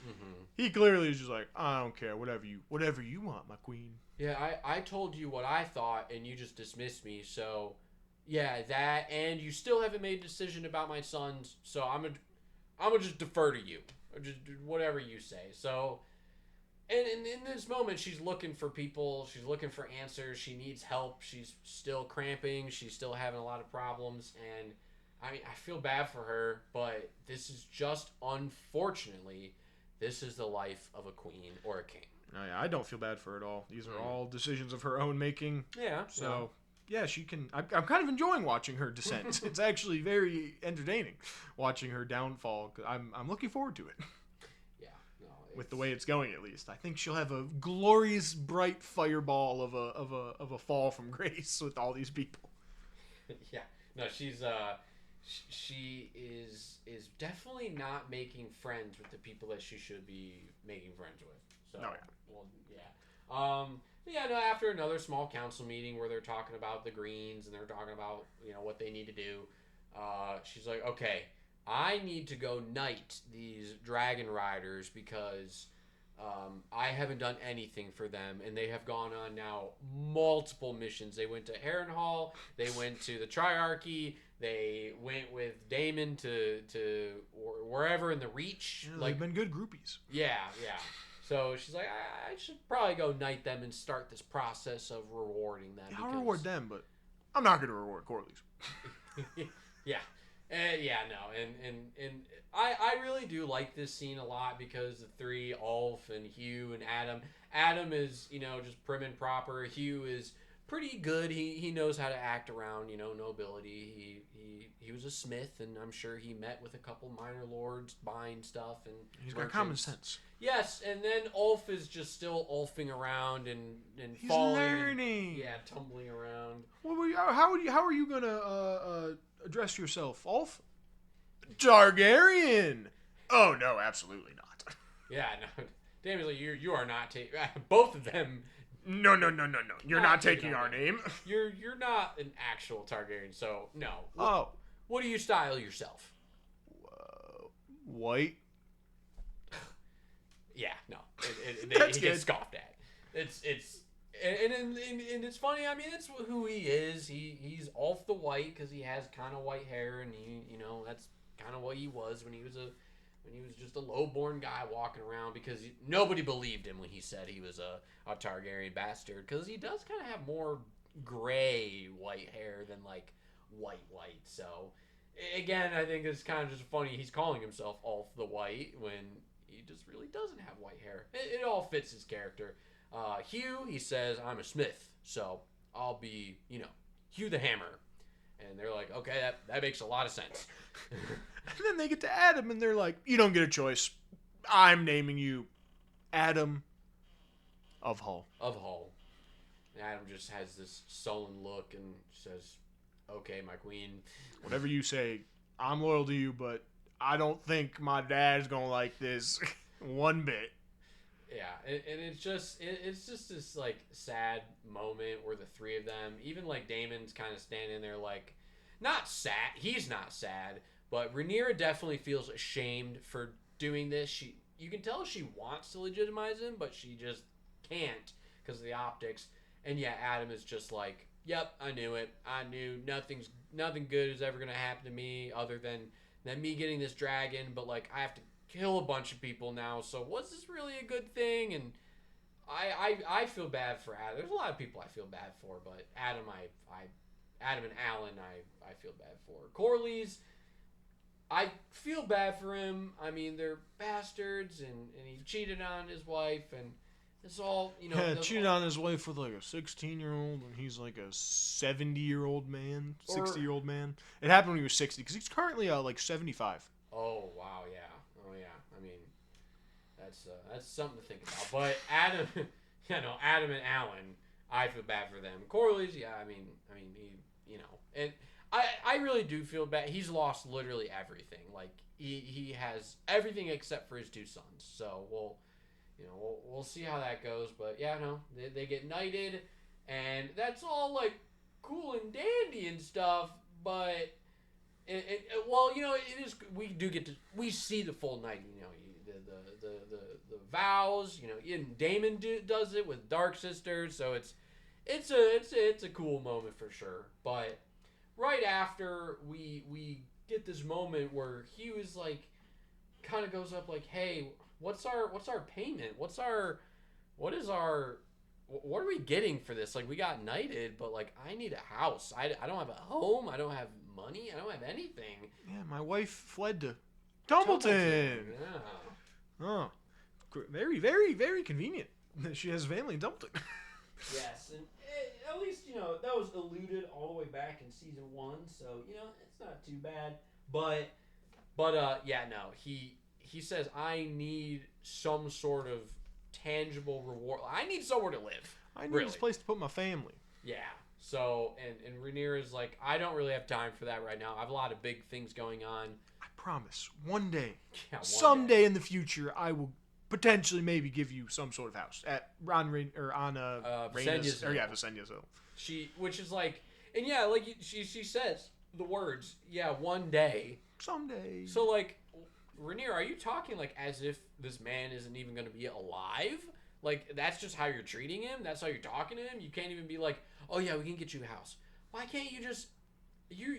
he clearly is just like, I don't care, whatever you want, my queen. Yeah, I told you what I thought, and you just dismissed me. So, yeah, that, and you still haven't made a decision about my sons. So I'm gonna just defer to you, or just do whatever you say. So, and in this moment, she's looking for people. She's looking for answers. She needs help. She's still cramping. She's still having a lot of problems, and I feel bad for her. But this is just unfortunately, this is the life of a queen or a king. I don't feel bad for her at all. These are all decisions of her own making. Yeah. So, yeah, she can... I'm kind of enjoying watching her descent. It's actually very entertaining watching her downfall. I'm looking forward to it. Yeah. No, with the way it's going, at least. I think she'll have a glorious, bright fireball of a fall from grace with all these people. Yeah. No, she is definitely not making friends with the people that she should be making friends with. So, yeah. Well, yeah. Yeah, no, after another small council meeting where they're talking about the Greens and they're talking about, what they need to do, she's like, okay, I need to go knight these dragon riders because I haven't done anything for them, and they have gone on now multiple missions. They went to Harrenhal, they went to the Triarchy, they went with Daemon to wherever in the Reach. Yeah, they've been good groupies. Yeah. So she's like, I should probably go knight them and start this process of rewarding them. Yeah, I'll reward them, but I'm not going to reward Corlys. Yeah. And I really do like this scene a lot because the three, Ulf and Hugh and Adam. Adam is, just prim and proper. Hugh is pretty good. He knows how to act around, nobility. He was a smith, and I'm sure he met with a couple minor lords buying stuff. And he's got common sense. Yes, and then Ulf is just still ulfing around and he's falling. Learning. And, tumbling around. How are you gonna address yourself, Ulf? Targaryen. Oh no, absolutely not. Yeah, no, Damian's like, you are not taking both of them. No. You're not taking our name. You're not an actual Targaryen, so no. Oh. What do you style yourself? White. Yeah, no. That's he good. gets scoffed at. And it's funny. I mean, it's who he is. He's Ulf the White because he has kind of white hair, and that's kind of what he was when he was just a low-born guy walking around because nobody believed him when he said he was a Targaryen bastard because he does kind of have more gray white hair than like white. So again, I think it's kind of just funny. He's calling himself Ulf the White when he just really doesn't have white hair. It all fits his character. Hugh, he says, I'm a smith, so I'll be, Hugh the Hammer. And they're like, okay, that makes a lot of sense. And then they get to Adam, and they're like, you don't get a choice. I'm naming you Adam of Hull. Of Hull. And Adam just has this sullen look and says, okay, my queen. Whatever you say, I'm loyal to you, but I don't think my dad's going to like this one bit. Yeah, and it's just this like sad moment where the three of them, even like Daemon's kind of standing there like, not sad. He's not sad, but Rhaenyra definitely feels ashamed for doing this. You can tell she wants to legitimize him, but she just can't because of the optics. And yeah, Adam is just like, yep, I knew it. I knew nothing good is ever gonna happen to me other than me getting this dragon. But like, I have to kill a bunch of people now, so was this really a good thing? And I feel bad for Adam. There's a lot of people I feel bad for, but Adam and Alan I feel bad for. Corlys, I feel bad for him. I mean, they're bastards, and he cheated on his wife, and it's all, cheated on his wife with like a 16-year-old, and he's like a 70-year-old man, 60-year-old man. It happened when he was 60, because he's currently like 75. Oh, wow, yeah. I mean, that's something to think about. But Adam, Yeah, no, Adam and Alan, I feel bad for them. Corley's, yeah, and I really do feel bad. He's lost literally everything. Like he has everything except for his two sons. So we'll see how that goes. But yeah, no, they get knighted, and that's all like cool and dandy and stuff. But well, it is. We do get to see the full knighting. The vows. Even Damon does it with Dark Sisters. So it's a cool moment for sure. But right after we get this moment where he was like, kind of goes up like, hey, what's our payment? What are we getting for this? Like, we got knighted, but like, I need a house. I don't have a home. I don't have money. I don't have anything. Yeah, my wife fled to Dumbleton. Yeah. Oh, very, very, very convenient. She has family in Dumbleton. Yes, and at least that was alluded all the way back in season 1, so it's not too bad. But yeah, no, he says I need some sort of tangible reward. I need somewhere to live. I need this place to put my family. Yeah. So and Rhaenyra's like, I don't really have time for that right now. I have a lot of big things going on. I promise, one day, someday in the future, I will potentially maybe give you some sort of house at Visenya's Hill. Which is like, and yeah, like she says the words, yeah, one day, someday. So like, Rhaenyra, are you talking like as if this man isn't even going to be alive? Like, that's just how you're treating him? That's how you're talking to him? You can't even be like, oh yeah, we can get you a house. Why can't you just you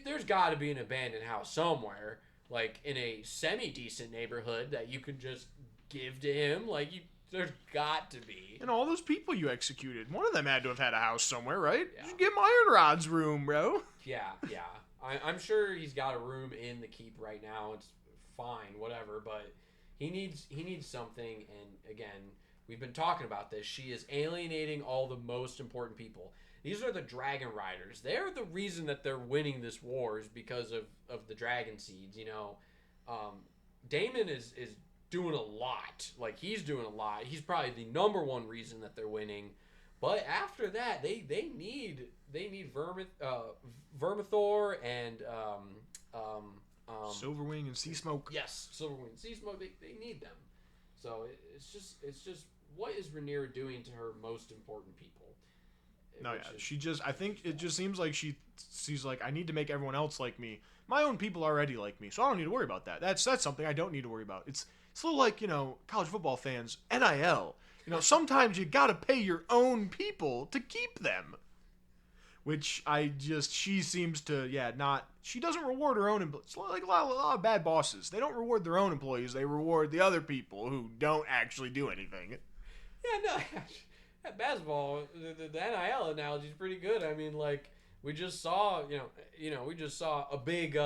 there's got to be an abandoned house somewhere, like in a semi-decent neighborhood that you could just give to him. Like, there's got to be. And all those people you executed, one of them had to have had a house somewhere, right? Yeah. You should give him Iron Rod's room, bro. Yeah. I'm sure he's got a room in the keep right now. It's fine, whatever, but he needs something. And again, we've been talking about this. She is alienating all the most important people. These are the dragon riders. They're the reason that they're winning this war is because of the dragon seeds. Daemon is doing a lot. Like, he's doing a lot. He's probably the number one reason that they're winning. But after that, they need Vermithor and Silverwing and Sea Smoke. Yes, Silverwing and Sea Smoke. They need them. So it's just what is Rhaenyra doing to her most important people? No, yeah, I think it just seems like she's like, I need to make everyone else like me. My own people already like me, so I don't need to worry about that. That's something I don't need to worry about. It's a little like, college football fans, NIL. Sometimes you gotta pay your own people to keep them. Which she seems to, she doesn't reward her own employees. It's like a lot of bad bosses. They don't reward their own employees, they reward the other people who don't actually do anything. Yeah, no, that basketball, the NIL analogy is pretty good. I mean, like, we just saw, a big,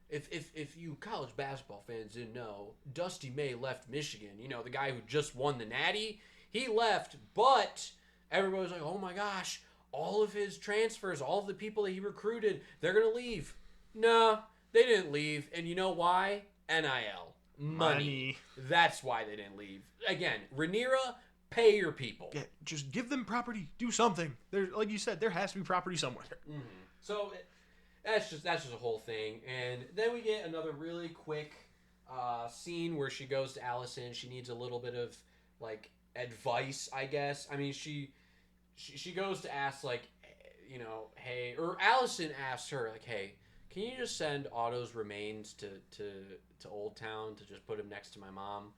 if you college basketball fans didn't know, Dusty May left Michigan. The guy who just won the Natty, he left, but everybody was like, oh my gosh, all of his transfers, all of the people that he recruited, they're going to leave. No, they didn't leave. And you know why? NIL. Money. That's why they didn't leave. Again, Rhaenyra, pay your people. Yeah, just give them property. Do something. There, like you said, there has to be property somewhere. Mm-hmm. So that's just a whole thing. And then we get another really quick scene where she goes to Alicent. She needs a little bit of like advice, I guess. I mean, she goes to ask like, hey, or Alicent asks her like, hey, can you just send Otto's remains to Old Town to just put him next to my mom?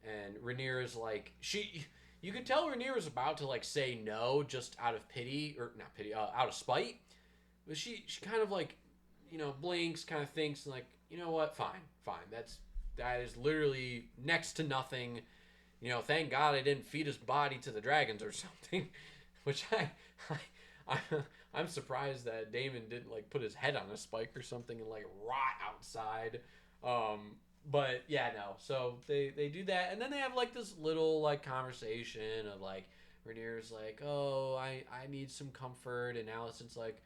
And Rhaenyra's like, you could tell Rhaenyra's about to like say no just out of pity, or not pity, out of spite. But she kind of like, blinks, kind of thinks, and like, you know what, fine. That is literally next to nothing. Thank God I didn't feed his body to the dragons or something. Which I'm surprised that Daemon didn't like put his head on a spike or something and like rot outside. But yeah, no. So they do that, and then they have like this little like conversation of like Rhaenyra's like, oh, I need some comfort, and Alicent's like,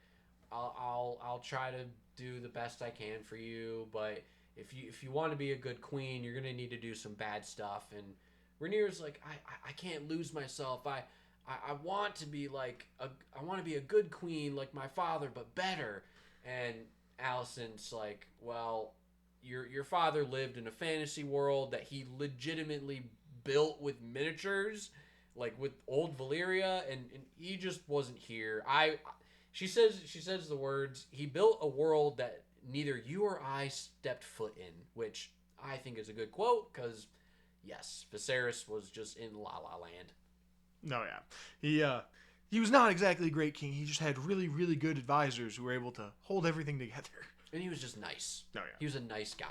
I'll try to do the best I can for you, but if you want to be a good queen, you're gonna need to do some bad stuff. And Rhaenyra's like, I can't lose myself. I want to be like I want to be a good queen like my father, but better. And Alicent's like, well, your father lived in a fantasy world that he legitimately built with miniatures, like with old Valyria, and he just wasn't here. She says the words, he built a world that neither you or I stepped foot in, which I think is a good quote because yes, Viserys was just in La La Land. No, yeah. He was not exactly a great king. He just had really, really good advisors who were able to hold everything together. And he was just nice. Oh, yeah. He was a nice guy.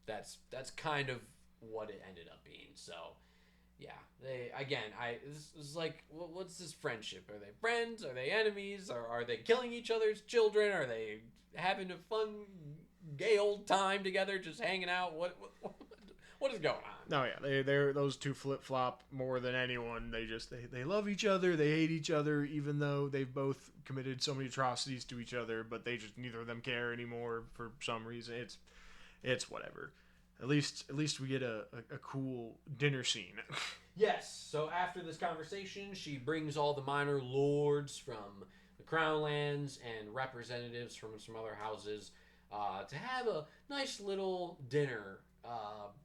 That's kind of what it ended up being. So, yeah. This is like, what's this friendship? Are they friends? Are they enemies? Are they killing each other's children? Are they having a fun, gay old time together, just hanging out? What is going on? No, yeah, they're those two flip flop more than anyone. They love each other, they hate each other, even though they've both committed so many atrocities to each other. But they just neither of them care anymore for some reason. It's whatever. At least we get a cool dinner scene. Yes. So after this conversation, she brings all the minor lords from the Crown Lands and representatives from some other houses to have a nice little dinner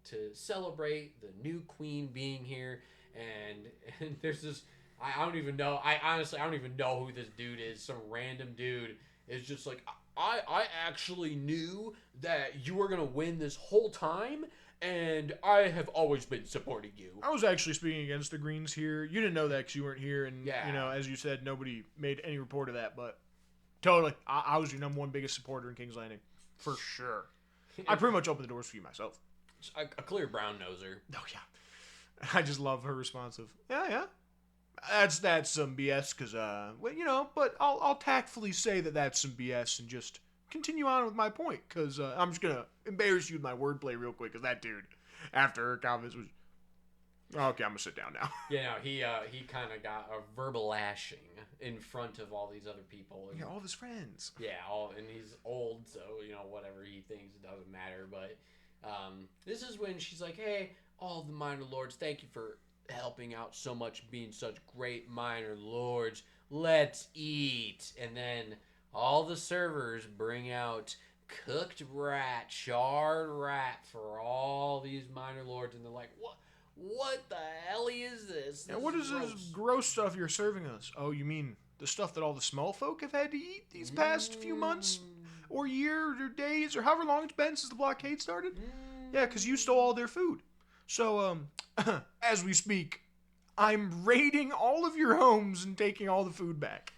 to celebrate the new queen being here. And there's this, I don't even know. I don't even know who this dude is. Some random dude is just like, I actually knew that you were gonna win this whole time, and I have always been supporting you. I was actually speaking against the Greens here. You didn't know that because you weren't here, and Yeah. as you said, nobody made any report of that. But totally, I was your number one biggest supporter in King's Landing, for sure. I pretty much opened the doors for you myself. A clear brown noser. Oh yeah, I just love her response of yeah. That's some BS because but I'll tactfully say that that's some BS and just continue on with my point because I'm just gonna embarrass you with my wordplay real quick because that dude after her comments was okay. I'm gonna sit down now. Yeah, no, he kind of got a verbal lashing in front of all these other people. And, Yeah, all of his friends. yeah, and he's old, so whatever he thinks it doesn't matter. But this is when she's like, "Hey, all the minor lords, thank you for helping out so much, being such great minor lords. Let's eat." And then all the servers bring out cooked rat, charred rat for all these minor lords, and they're like, what the hell is this? And what is this gross stuff you're serving us? Oh, you mean the stuff that all the small folk have had to eat these past few months or years or days or however long it's been since the blockade started? Yeah, because you stole all their food. So, as we speak, I'm raiding all of your homes and taking all the food back.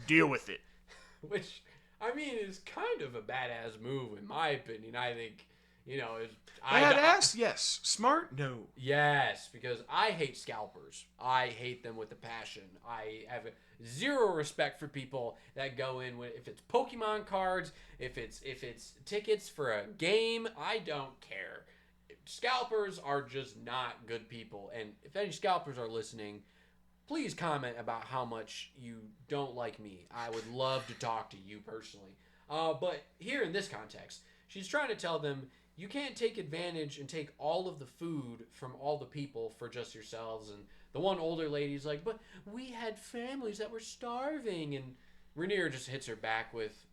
Deal with it. Which, I mean, is kind of a badass move, in my opinion. I think, Badass? Yes. Smart? No. Yes, because I hate scalpers. I hate them with a passion. I have zero respect for people that go in with, if it's Pokemon cards, if it's tickets for a game, I don't care. Scalpers are just not good people. And if any scalpers are listening, please comment about how much you don't like me. I would love to talk to you personally. But here in this context, she's trying to tell them, you can't take advantage and take all of the food from all the people for just yourselves. And the one older lady's like, but we had families that were starving. And Rhaenyra just hits her back with,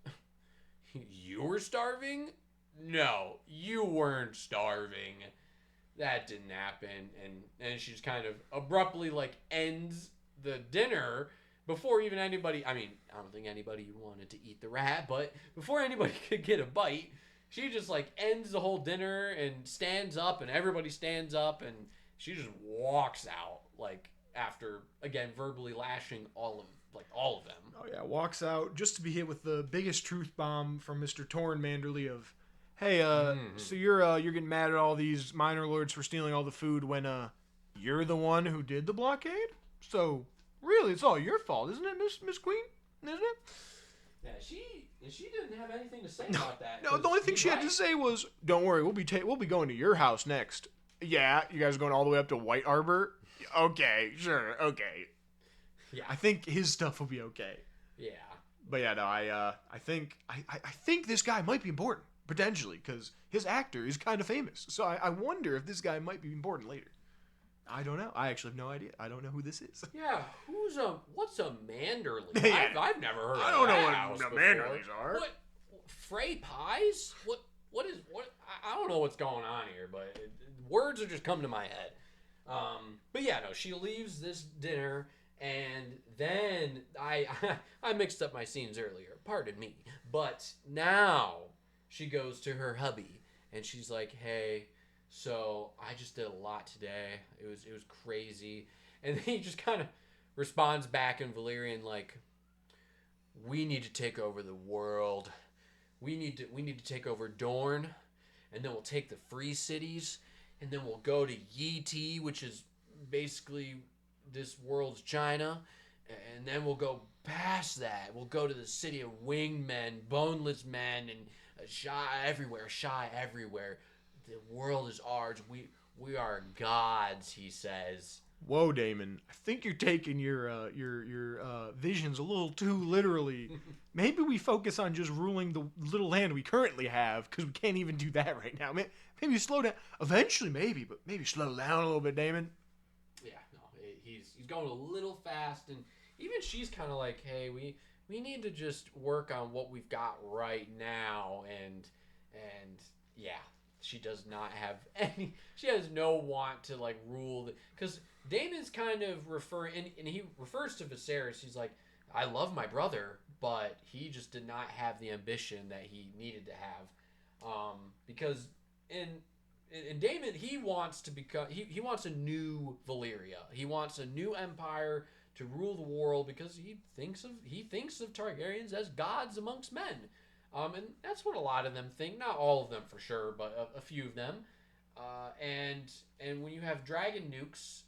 you were starving? No, you weren't starving. That didn't happen. And she just kind of abruptly ends the dinner before even anybody, I don't think anybody wanted to eat the rat, but before anybody could get a bite, she just ends the whole dinner and stands up, and everybody stands up, and she just walks out after again verbally lashing all of them. Oh yeah, walks out just to be hit with the biggest truth bomb from Mr. Torrin Manderly of, hey, so you're getting mad at all these minor lords for stealing all the food when you're the one who did the blockade? So really, it's all your fault, isn't it, Miss Queen? Isn't it? Yeah, she didn't have anything to say about that. No, the only thing she had to say was, "Don't worry, we'll be going to your house next." Yeah, you guys are going all the way up to White Arbor? Okay, sure, okay. Yeah, I think his stuff will be okay. Yeah, but yeah, no, I think this guy might be important potentially because his actor is kind of famous. So I wonder if this guy might be important later. I don't know. I actually have no idea. I don't know who this is. Yeah, what's a Manderly? Yeah. I've never heard of I don't know that what house the before. Manderleys are. What, Frey pies? What I don't know what's going on here, but words are just coming to my head. But yeah, no, she leaves this dinner, and then I mixed up my scenes earlier. Pardon me. But now she goes to her hubby, and she's like, "Hey, so I just did a lot today. It was crazy." And then he just kind of responds back in Valyrian like, "We need to take over the world. We need to take over Dorne, and then we'll take the free cities, and then we'll go to Yi, which is basically this world's China, and then we'll go past that. We'll go to the city of winged men, boneless men, and shy everywhere. The world is ours. We are gods," he says. Whoa, Damon! I think you're taking your visions a little too literally. Maybe we focus on just ruling the little land we currently have, because we can't even do that right now. Maybe slow down. Eventually, maybe, but maybe slow down a little bit, Damon. Yeah, no, he's going a little fast, and even she's kind of like, "Hey, we need to just work on what we've got right now," and yeah. She does not have any. She has no want to like rule because Damon's kind of referring, and he refers to Viserys. He's like, "I love my brother, but he just did not have the ambition that he needed to have." Because in Daemon, he wants to become. He wants a new Valyria. He wants a new empire to rule the world because he thinks of Targaryens as gods amongst men. And that's what a lot of them think. Not all of them for sure, but a few of them. And when you have dragon nukes,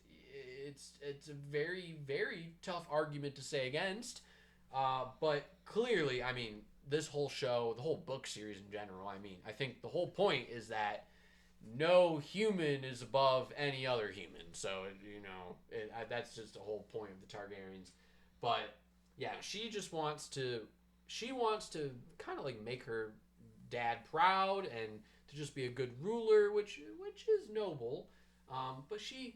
it's a very, very tough argument to say against. But clearly, I mean, this whole show, the whole book series in general, I mean, I think the whole point is that no human is above any other human. So, that's just the whole point of the Targaryens. But yeah, she wants to kind of like make her dad proud and to just be a good ruler, which is noble. But she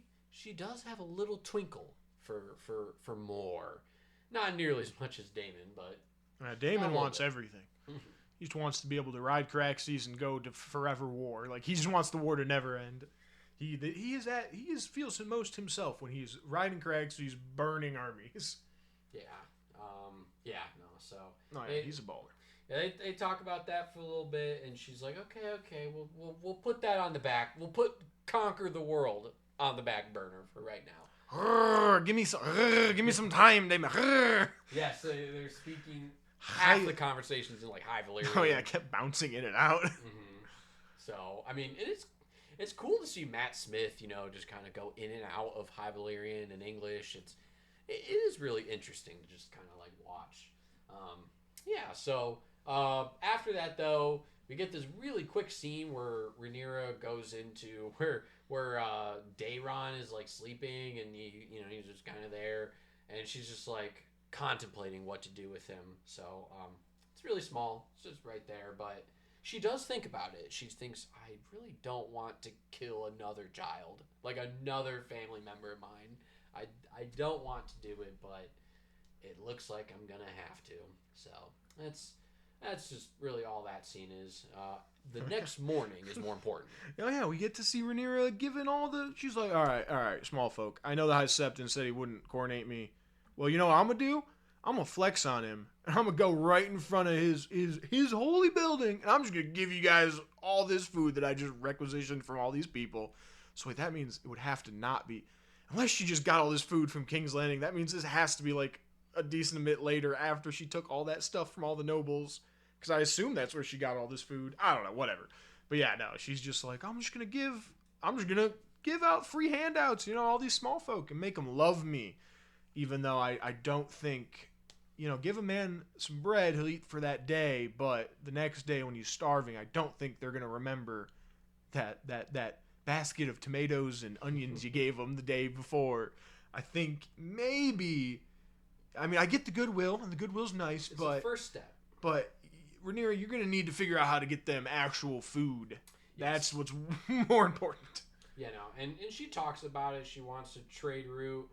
does have a little twinkle for more. Not nearly as much as Daemon, but Daemon wants everything. He just wants to be able to ride Caraxes and go to forever war. Like, he just wants the war to never end. He feels most himself when he's riding Caraxes, burning armies. Yeah. So. Oh yeah, he's a baller. Yeah, they talk about that for a little bit, and she's like, okay, we'll put that on the back. We'll put conquer the world on the back burner for right now. Give me some time, Damon. Yes, they're speaking half the conversations in like High Valyrian. Oh yeah, I kept bouncing in and out. So I mean, it's cool to see Matt Smith, just kind of go in and out of High Valyrian and English. It is really interesting to just kind of like watch. So after that though, we get this really quick scene where Rhaenyra goes into where Daeron is like sleeping, and he's just kind of there, and she's just like contemplating what to do with him. So it's really small, it's just right there, but she does think about it. She thinks, I really don't want to kill another child, like another family member of mine. I don't want to do it, but it looks like I'm gonna have to. So that's just really all that scene is. The next morning is more important. Oh yeah, we get to see Rhaenyra given all the. She's like, all right, small folk. I know the High Septon said he wouldn't coronate me. Well, you know what I'm gonna do? I'm gonna flex on him, and I'm gonna go right in front of his holy building, and I'm just gonna give you guys all this food that I just requisitioned from all these people. So wait, that means it would have to not be, unless she just got all this food from King's Landing. That means this has to be like a decent bit later after she took all that stuff from all the nobles, because I assume that's where she got all this food. I don't know, whatever. But yeah, no, she's just like, I'm just gonna give out free handouts, all these small folk, and make them love me, even though I don't think, give a man some bread, he'll eat for that day, but the next day when he's starving, I don't think they're gonna remember that basket of tomatoes and onions you gave him the day before. I think maybe. I mean, I get the goodwill, and the goodwill's nice, it's but the first step. But Rhaenyra, you're gonna need to figure out how to get them actual food. Yes. That's what's more important. You know, and she talks about it. She wants to trade route.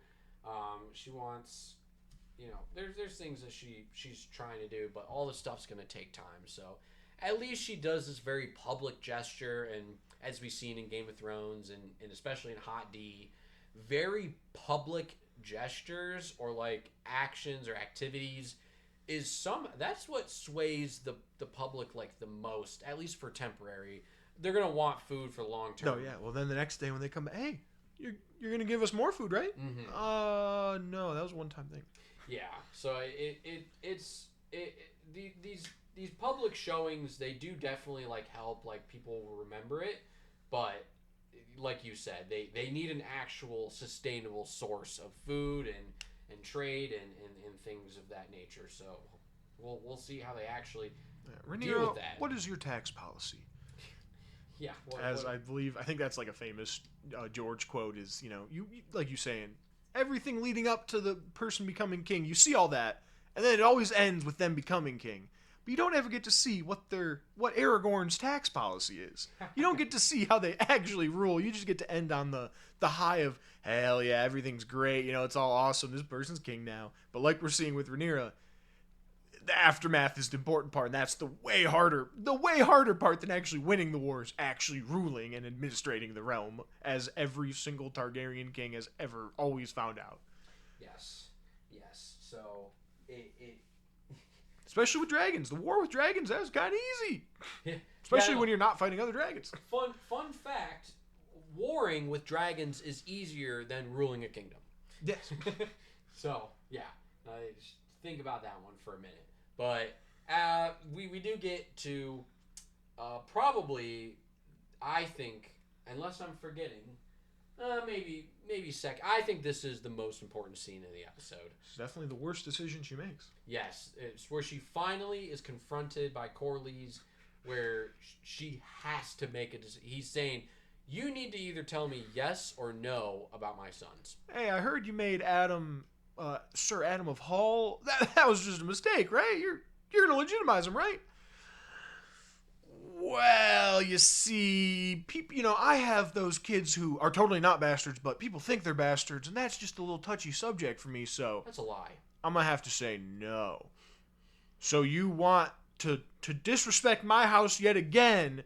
She wants, you know, there's things that she's trying to do, but all the stuff's gonna take time. So at least she does this very public gesture, and as we've seen in Game of Thrones, and especially in Hot D, very public gestures or like actions or activities is that's what sways the public like the most, at least for temporary. They're gonna want food for long term. No, yeah. Well, then the next day when they come, hey, you're gonna give us more food, right? No, that was a one-time thing. Yeah. So these public showings, they do definitely like help, like people will remember it, but like you said, they need an actual sustainable source of food and trade and things of that nature. So we'll see how they actually deal with that. What is your tax policy? Yeah. I think that's like a famous George quote is, you know, you like you saying, everything leading up to the person becoming king, you see all that, and then it always ends with them becoming king. But you don't ever get to see what Aragorn's tax policy is. You don't get to see how they actually rule. You just get to end on the high of, hell yeah, everything's great, you know, it's all awesome, this person's king now. But like we're seeing with Rhaenyra, the aftermath is the important part, and that's the way harder part than actually winning the wars, actually ruling and administrating the realm, as every single Targaryen king has ever always found out. Yes. So it especially with dragons. The war with dragons, that's kind of easy. Yeah. Especially when you're not fighting other dragons. Fun fact, warring with dragons is easier than ruling a kingdom. Yes. So, yeah. Just think about that one for a minute. But we do get to probably, I think, unless I'm forgetting, maybe second. I think this is the most important scene in the episode. It's definitely the worst decision she makes. Yes, it's where she finally is confronted by Corlys, where she has to make a decision. He's saying, you need to either tell me yes or no about my sons. Hey, I heard you made Adam, Sir Adam of Hall. That was just a mistake, right? You're gonna legitimize him, right? Well, you see, people, you know, I have those kids who are totally not bastards, but people think they're bastards, and that's just a little touchy subject for me, so That's a lie. I'm gonna have to say no. So you want to disrespect my house yet again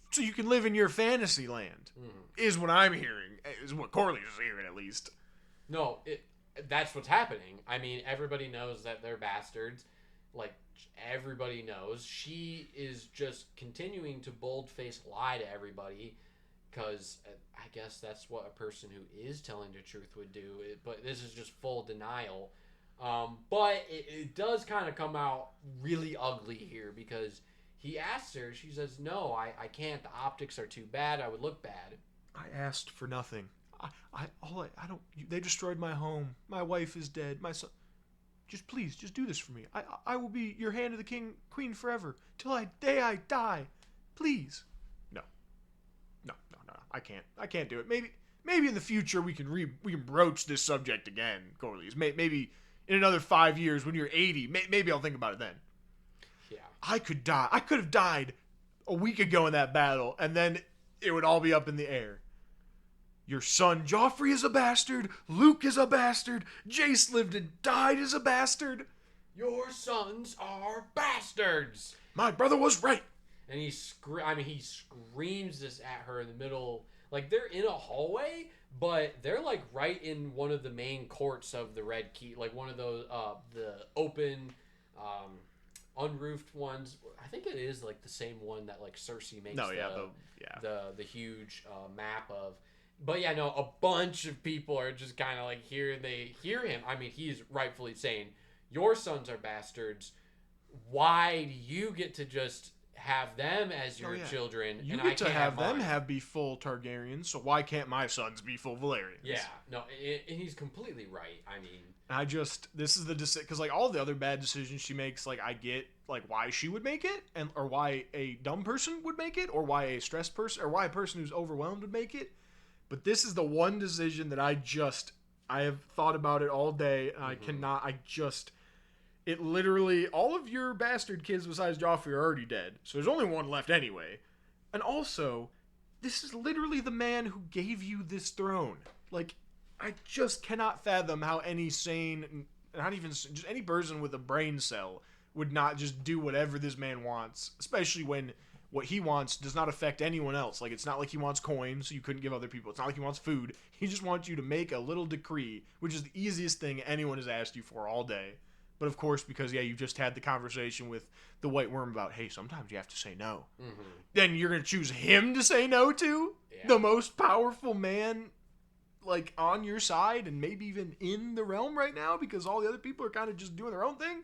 so you can live in your fantasy land, is what I'm hearing, is what Corlys is hearing at least. No, that's what's happening. I mean, everybody knows that they're bastards. Like, everybody knows. She is just continuing to bold-faced lie to everybody because I guess that's what a person who is telling the truth would do. But this is just full denial. But it does kind of come out really ugly here because he asks her, she says, no, I can't. The optics are too bad. I would look bad. I asked for nothing. They destroyed my home. My wife is dead. My son. Please do this for me. I will be your hand of the queen forever till I die. Please. No. I can't do it. Maybe in the future we can broach this subject again, Corlys. Maybe in another 5 years when you're 80, maybe I'll think about it then. Yeah. I could die. I could have died a week ago in that battle, and then it would all be up in the air. Your son Joffrey is a bastard. Luke is a bastard. Jace lived and died as a bastard. Your sons are bastards. My brother was right. And he screams this at her in the middle. Like, they're in a hallway, but they're like right in one of the main courts of the Red Keep, like one of those the open unroofed ones. I think it is like the same one that like Cersei makes the huge map of. But yeah, no, a bunch of people are just kind of like here, and they hear him. I mean, he's rightfully saying, your sons are bastards. Why do you get to just have them as your children? You get to have them be full Targaryens, so why can't my sons be full Valyrians? Yeah, no, and he's completely right. I mean, this is the decision, because like all the other bad decisions she makes, like I get like why she would make it, or why a dumb person would make it, or why a stressed person, or why a person who's overwhelmed would make it. But this is the one decision that I have thought about it all day, and it literally, all of your bastard kids besides Joffrey are already dead. So there's only one left anyway. And also, this is literally the man who gave you this throne. Like, I just cannot fathom how any sane, not even just any person with a brain cell would not just do whatever this man wants, especially when what he wants does not affect anyone else. Like, it's not like he wants coins so you couldn't give other people. It's not like he wants food. He just wants you to make a little decree, which is the easiest thing anyone has asked you for all day. But of course, because, yeah, you just had the conversation with the White Worm about, hey, sometimes you have to say no. Mm-hmm. Then you're going to choose him to say no to? Yeah. The most powerful man, like, on your side and maybe even in the realm right now because all the other people are kind of just doing their own thing?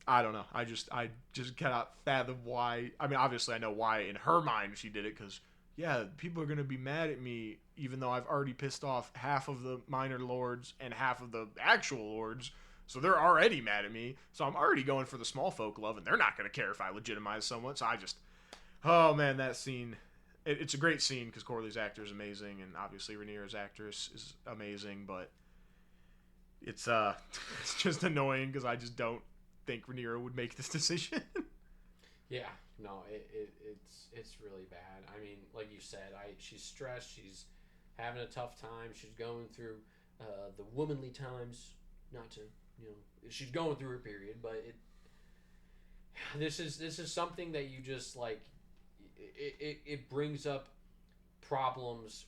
I don't know. I just cannot fathom why. I mean, obviously, I know why in her mind she did it because, yeah, people are going to be mad at me even though I've already pissed off half of the minor lords and half of the actual lords. So they're already mad at me. So I'm already going for the small folk love, and they're not going to care if I legitimize someone. So oh man, that scene. It's a great scene because Corley's actor is amazing, and obviously Rhaenyra's actress is amazing. But it's just annoying because I just don't think Rhaenyra would make this decision. Yeah, no, it's really bad. I mean, like you said, she's stressed. She's having a tough time. She's going through the womanly times. Not to, she's going through her period, but this is something that you just like. It brings up problems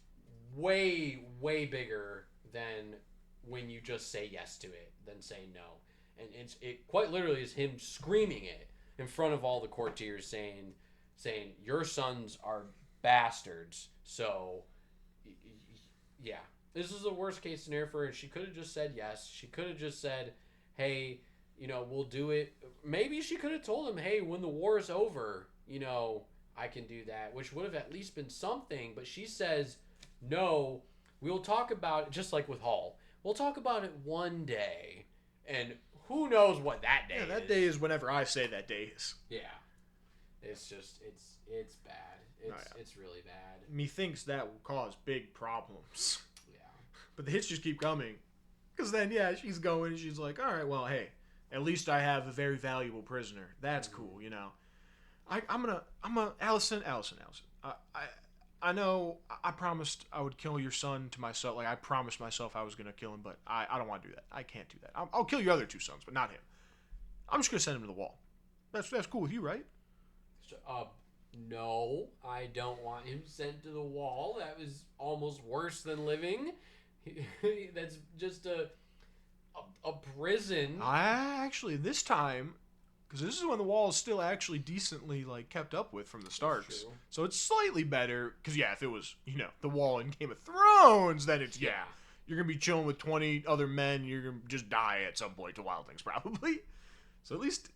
way bigger than when you just say yes to it than say no. And it quite literally is him screaming it in front of all the courtiers, saying your sons are bastards. So yeah, this is the worst case scenario for her. She could have just said yes. She could have just said, hey, we'll do it. Maybe she could have told him, hey, when the war is over, I can do that, which would have at least been something. But she says, no, we'll talk about it, just like with Hall. We'll talk about it one day. And who knows what that day is. Yeah, that day is whenever I say that day is. Yeah. It's just, it's bad. It's really bad. Methinks that will cause big problems. Yeah. But the hits just keep coming. Because then, yeah, she's going and she's like, all right, well, hey, at least I have a very valuable prisoner. That's cool, I'm gonna Allison. I know I promised I would kill your son to myself. Like, I promised myself I was gonna kill him, but I don't want to do that. I can't do that. I'll kill your other two sons, but not him. I'm just gonna send him to the wall. That's cool with you, right? No, I don't want him sent to the wall. That was almost worse than living. That's just a prison. Actually, this time, because this is when the wall is still actually decently kept up with from the Starks, so it's slightly better. Because if it was the wall in Game of Thrones, then it's you're gonna be chilling with 20 other men. You're gonna just die at some point to wildlings probably. So at least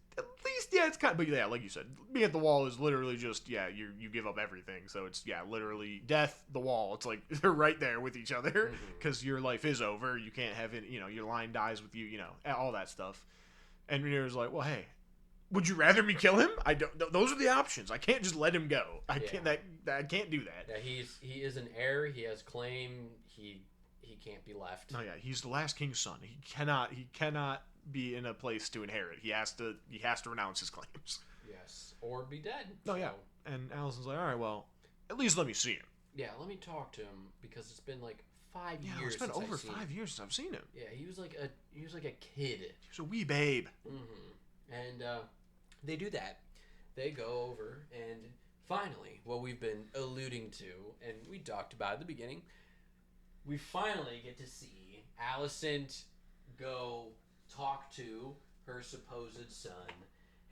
it's kind of, but yeah, like you said, being at the wall is literally just you give up everything. So it's literally death, the wall. It's like they're right there with each other because your life is over. You can't have it. Your line dies with you. All that stuff. And Rhaenyra's like, well, hey. Would you rather me kill him? I don't. Those are the options. I can't just let him go. I can't do that. Yeah, he is an heir. He has claim. He can't be left. No, yeah, he's the last king's son. He cannot be in a place to inherit. He has to renounce his claims. Yes, or be dead. No, yeah. And Allison's like, all right, well, at least let me see him. Yeah, let me talk to him because it's been 5 years. Yeah, it's been over 5 years since I've seen him. Yeah, he was like a kid. He was a wee babe. And they do that. They go over, and finally, what we've been alluding to, and we talked about at the beginning, we finally get to see Alicent go talk to her supposed son,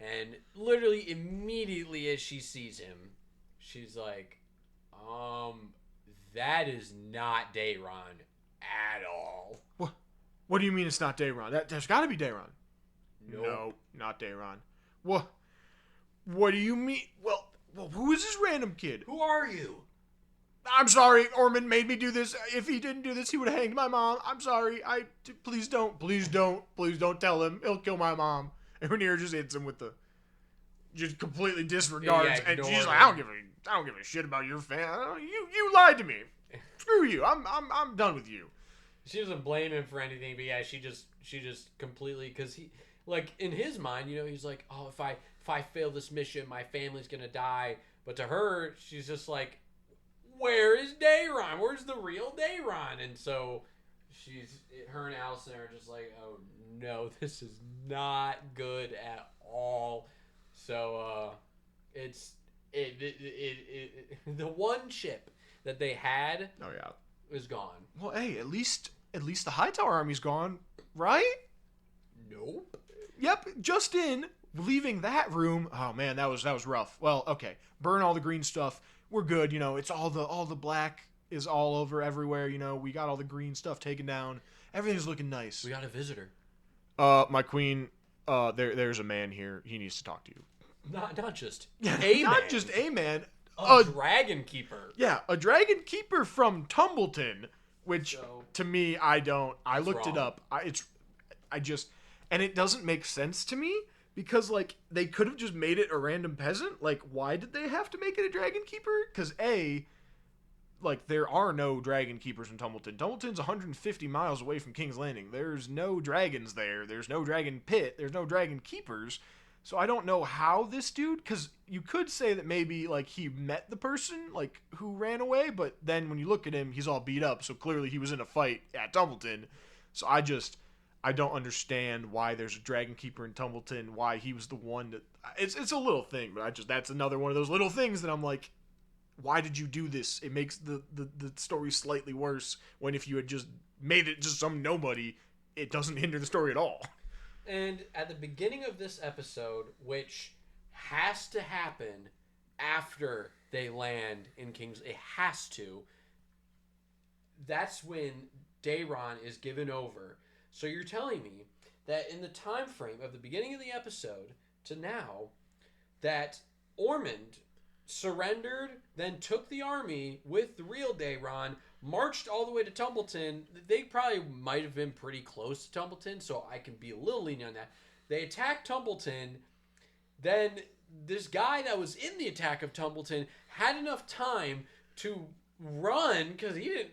and literally immediately as she sees him, she's like, that is not Daeron at all. What do you mean it's not Daeron? There's got to be Daeron. Nope. No, not Daeron. What do you mean? Well, who is this random kid? Who are you? I'm sorry, Ormond made me do this. If he didn't do this, he would have hanged my mom. I'm sorry. Please don't tell him. He'll kill my mom. And Rhaenyra just hits him with just completely disregards, and she's like, I don't give a shit about your family. You lied to me. Screw you. I'm done with you. She doesn't blame him for anything, but yeah, she just completely, because he, in his mind, he's like, oh, if I fail this mission, my family's gonna die. But to her, she's just like, where is Dayron? Where's the real Dayron? And so her and Allison are just like, oh no, this is not good at all. So the one chip that they had Oh yeah. is gone. Well, hey, at least the Hightower army's gone, right? Nope. Yep, just in leaving that room. Oh man, that was rough. Well, okay, burn all the green stuff. We're good. It's all the black is all over everywhere. We got all the green stuff taken down. Everything's looking nice. We got a visitor. My queen. There's a man here. He needs to talk to you. Not just a not man. just a man. A dragon keeper. Yeah, a dragon keeper from Tumbleton. Which to me, I looked it up. And it doesn't make sense to me because like they could have just made it a random peasant. Like, why did they have to make it a dragon keeper? Because like there are no dragon keepers in Tumbleton. Tumbleton's 150 miles away from King's Landing. There's no dragons there. There's no dragon pit. There's no dragon keepers. So I don't know how this dude, because you could say that maybe like he met the person like who ran away, but then when you look at him, he's all beat up. So clearly he was in a fight at Tumbleton. So I don't understand why there's a dragon keeper in Tumbleton. Why he was the one that it's a little thing, but that's another one of those little things that I'm like, why did you do this? It makes the story slightly worse when if you had just made it just some nobody, it doesn't hinder the story at all. And at the beginning of this episode, which has to happen after they land in King's... It has to. That's when Dayron is given over. So you're telling me that in the time frame of the beginning of the episode to now, that Ormond surrendered, then took the army with the real Dayron, marched all the way to Tumbleton. They probably might have been pretty close to Tumbleton, so I can be a little lenient on that. They attacked Tumbleton. Then this guy that was in the attack of Tumbleton had enough time to run, because he didn't,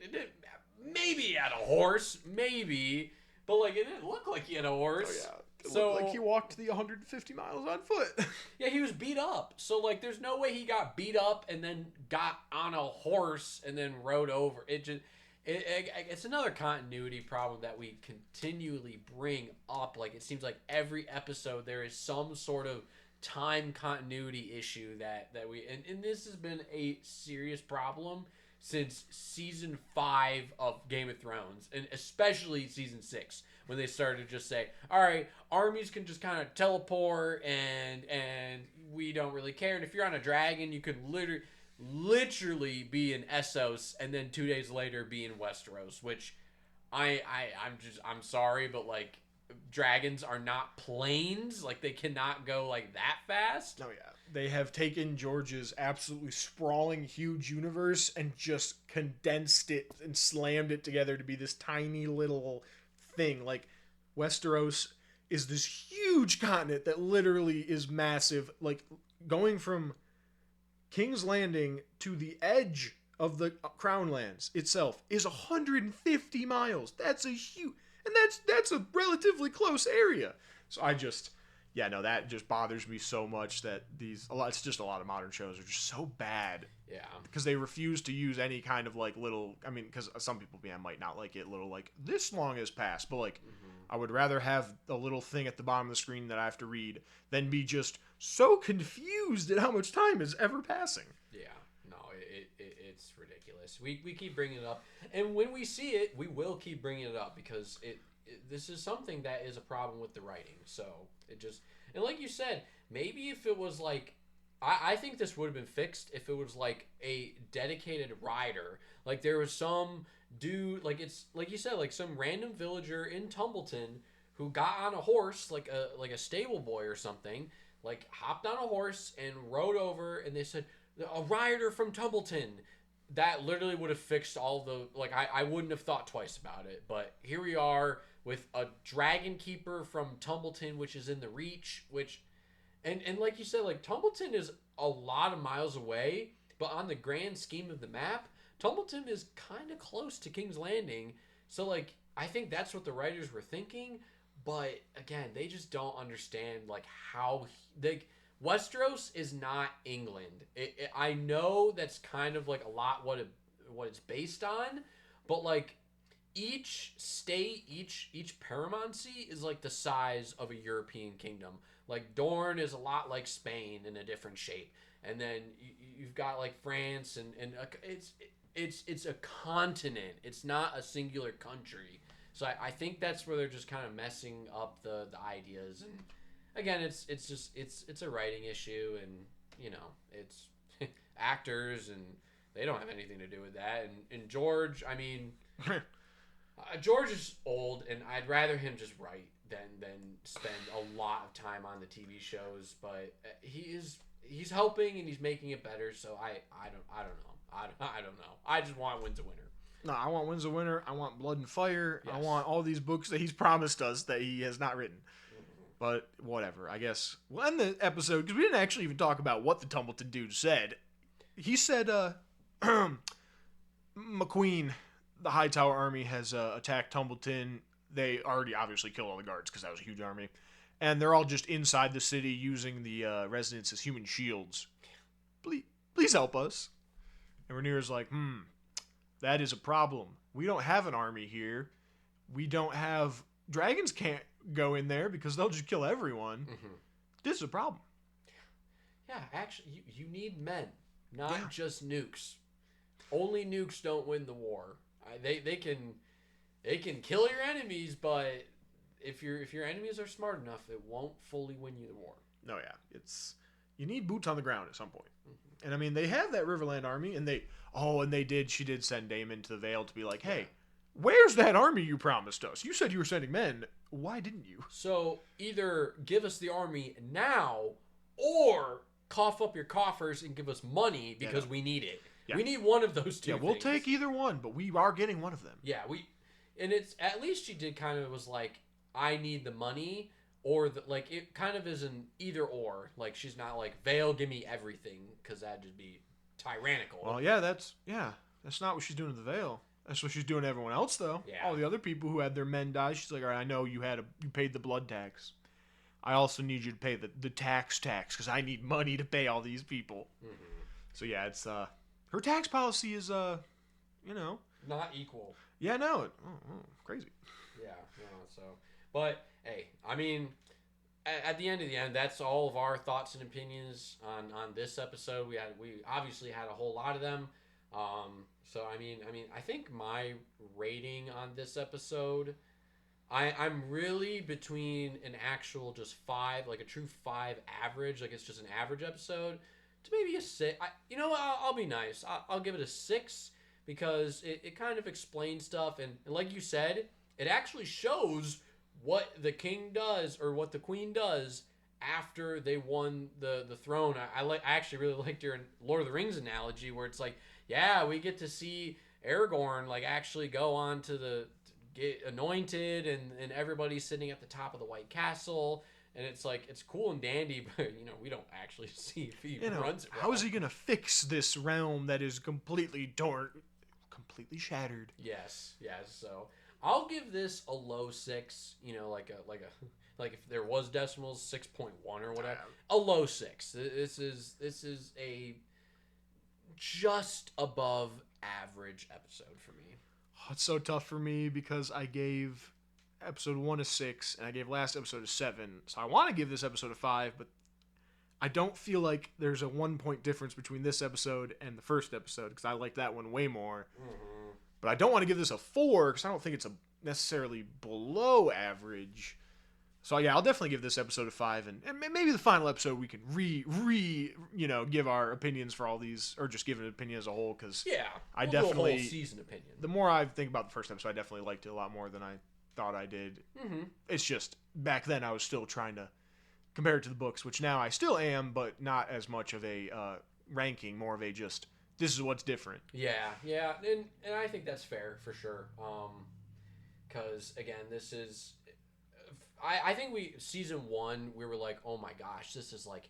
maybe he had a horse, maybe, but like it didn't look like he had a horse. Oh yeah. It looked like he walked the 150 miles on foot. Yeah, he was beat up. So, like, there's no way he got beat up and then got on a horse and then rode over. It's another continuity problem that we continually bring up. Like, it seems like every episode there is some sort of time continuity issue that we... And this has been a serious problem since season 5 of Game of Thrones, and especially season 6, when they started to just say, all right, armies can just kind of teleport and we don't really care. And if you're on a dragon, you could literally be in Essos and then 2 days later be in Westeros, which I'm sorry, but like dragons are not planes. Like they cannot go like that fast. Oh yeah. They have taken George's absolutely sprawling, huge universe and just condensed it and slammed it together to be this tiny little thing. Like, Westeros is this huge continent that literally is massive. Like, going from King's Landing to the edge of the Crown Lands itself is 150 miles. That's a huge... And that's a relatively close area. So that just bothers me so much that it's just a lot of modern shows are just so bad. Yeah. Because they refuse to use any kind of like little, I mean, because some people might not like it, little like this long has passed, but like I would rather have a little thing at the bottom of the screen that I have to read than be just so confused at how much time is ever passing. Yeah. No, it's ridiculous. We keep bringing it up, and when we see it, we will keep bringing it up because this is something that is a problem with the writing. So and like you said, maybe if it was like, I think this would have been fixed if it was like a dedicated rider. Like there was some dude, like it's like you said, like some random villager in Tumbleton who got on a horse, like a stable boy or something, like hopped on a horse and rode over, and they said a rider from Tumbleton. That literally would have fixed all the, like, I wouldn't have thought twice about it. But here we are with a dragon keeper from Tumbleton, which is in the Reach, and like you said, like, Tumbleton is a lot of miles away, but on the grand scheme of the map, Tumbleton is kind of close to King's Landing. So, like, I think that's what the writers were thinking, but, again, they just don't understand, like, how, Westeros is not England. I know that's kind of like a lot what it's based on, but like each state, each paramountcy is like the size of a European kingdom. Like Dorne is a lot like Spain in a different shape, and then you've got like France, and it's a continent. It's not a singular country. So I think that's where they're just kind of messing up the ideas. And again, it's a writing issue, and it's actors, and they don't have anything to do with that. And George, I mean. George is old, and I'd rather him just write than spend a lot of time on the TV shows. But he's helping and he's making it better. So I don't know. I just want Winds of Winter. No, I want Winds of Winter. I want Blood and Fire. Yes. I want all these books that he's promised us that he has not written. But whatever. I guess we'll end the episode because we didn't actually even talk about what the Tumbleton dude said. He said, McQueen, the Hightower army has attacked Tumbleton. They already obviously killed all the guards because that was a huge army. And they're all just inside the city using the residents as human shields. Please help us. And Rhaenyra's like, that is a problem. We don't have an army here. We don't have... Dragons can't go in there because they'll just kill everyone. Mm-hmm. This is a problem. Yeah, actually, you need men, not just nukes. Only nukes don't win the war. They can kill your enemies, but if your enemies are smart enough, it won't fully win you the war. No, yeah, you need boots on the ground at some point. Mm-hmm. And I mean, they have that Riverland army, and she did send Daemon to the Vale to be like, hey, where's that army you promised us? You said you were sending men. Why didn't you? So either give us the army now, or cough up your coffers and give us money because we need it. Yeah. We need one of those two. Yeah, we'll take either one, but we are getting one of them. Yeah, and it's at least she did kind of was like, I need the money, or like it kind of is an either or. Like she's not like Vale, give me everything, because that'd just be tyrannical. Well, yeah, that's not what she's doing to the Vale. That's what she's doing to everyone else, though. Yeah. All the other people who had their men die, she's like, all right, I know you paid the blood tax. I also need you to pay the tax because I need money to pay all these people. Mm-hmm. So yeah, it's her tax policy is not equal. Yeah, no, crazy. Yeah, no. So, but hey, I mean, at the end, that's all of our thoughts and opinions on this episode. We obviously had a whole lot of them. So I mean, I think my rating on this episode, I'm really between an actual just 5, like a true 5 average, like it's just an average episode, to maybe a 6. I'll be nice. I'll give it a 6 because it kind of explains stuff, and like you said, it actually shows what the king does or what the queen does after they won the throne. I actually really liked your Lord of the Rings analogy where it's like, yeah, we get to see Aragorn like actually go on to get anointed, and everybody's sitting at the top of the White Castle, and it's like it's cool and dandy, but we don't actually see if he runs it well. How is he gonna fix this realm that is completely shattered? Yes. So I'll give this a low 6. Like if there was decimals, 6.1 or whatever. A low 6. This is a just above average episode for me. Oh, it's so tough for me because I gave episode 1 a 6 and I gave last episode a 7. So I want to give this episode a 5, but I don't feel like there's a 1 point difference between this episode and the first episode because I like that one way more. Mm-hmm. But I don't want to give this a 4 because I don't think it's necessarily below average. So yeah, I'll definitely give this episode a 5, and maybe the final episode we can give our opinions for all these, or just give an opinion as a whole. Because I definitely do a whole season opinion. The more I think about the first episode, I definitely liked it a lot more than I thought I did. Mm-hmm. It's just back then I was still trying to compare it to the books, which now I still am, but not as much of a ranking, more of a just this is what's different. Yeah, and I think that's fair for sure. Because again, this is. I think season 1 we were like, oh my gosh, this is like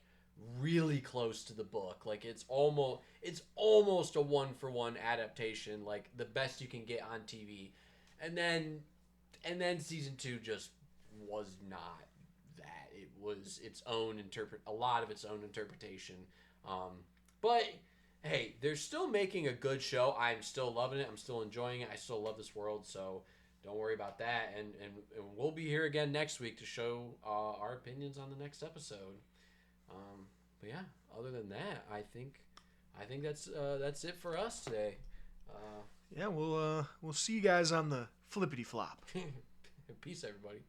really close to the book. Like it's almost a 1-for-1 adaptation, like the best you can get on TV. And then season 2 just was not that. It was its own a lot of its own interpretation. But hey, they're still making a good show. I'm still loving it. I'm still enjoying it. I still love this world. So don't worry about that. And we'll be here again next week to show our opinions on the next episode. But yeah, other than that, I think that's it for us today. Yeah, we'll see you guys on the flippity flop. Peace, everybody.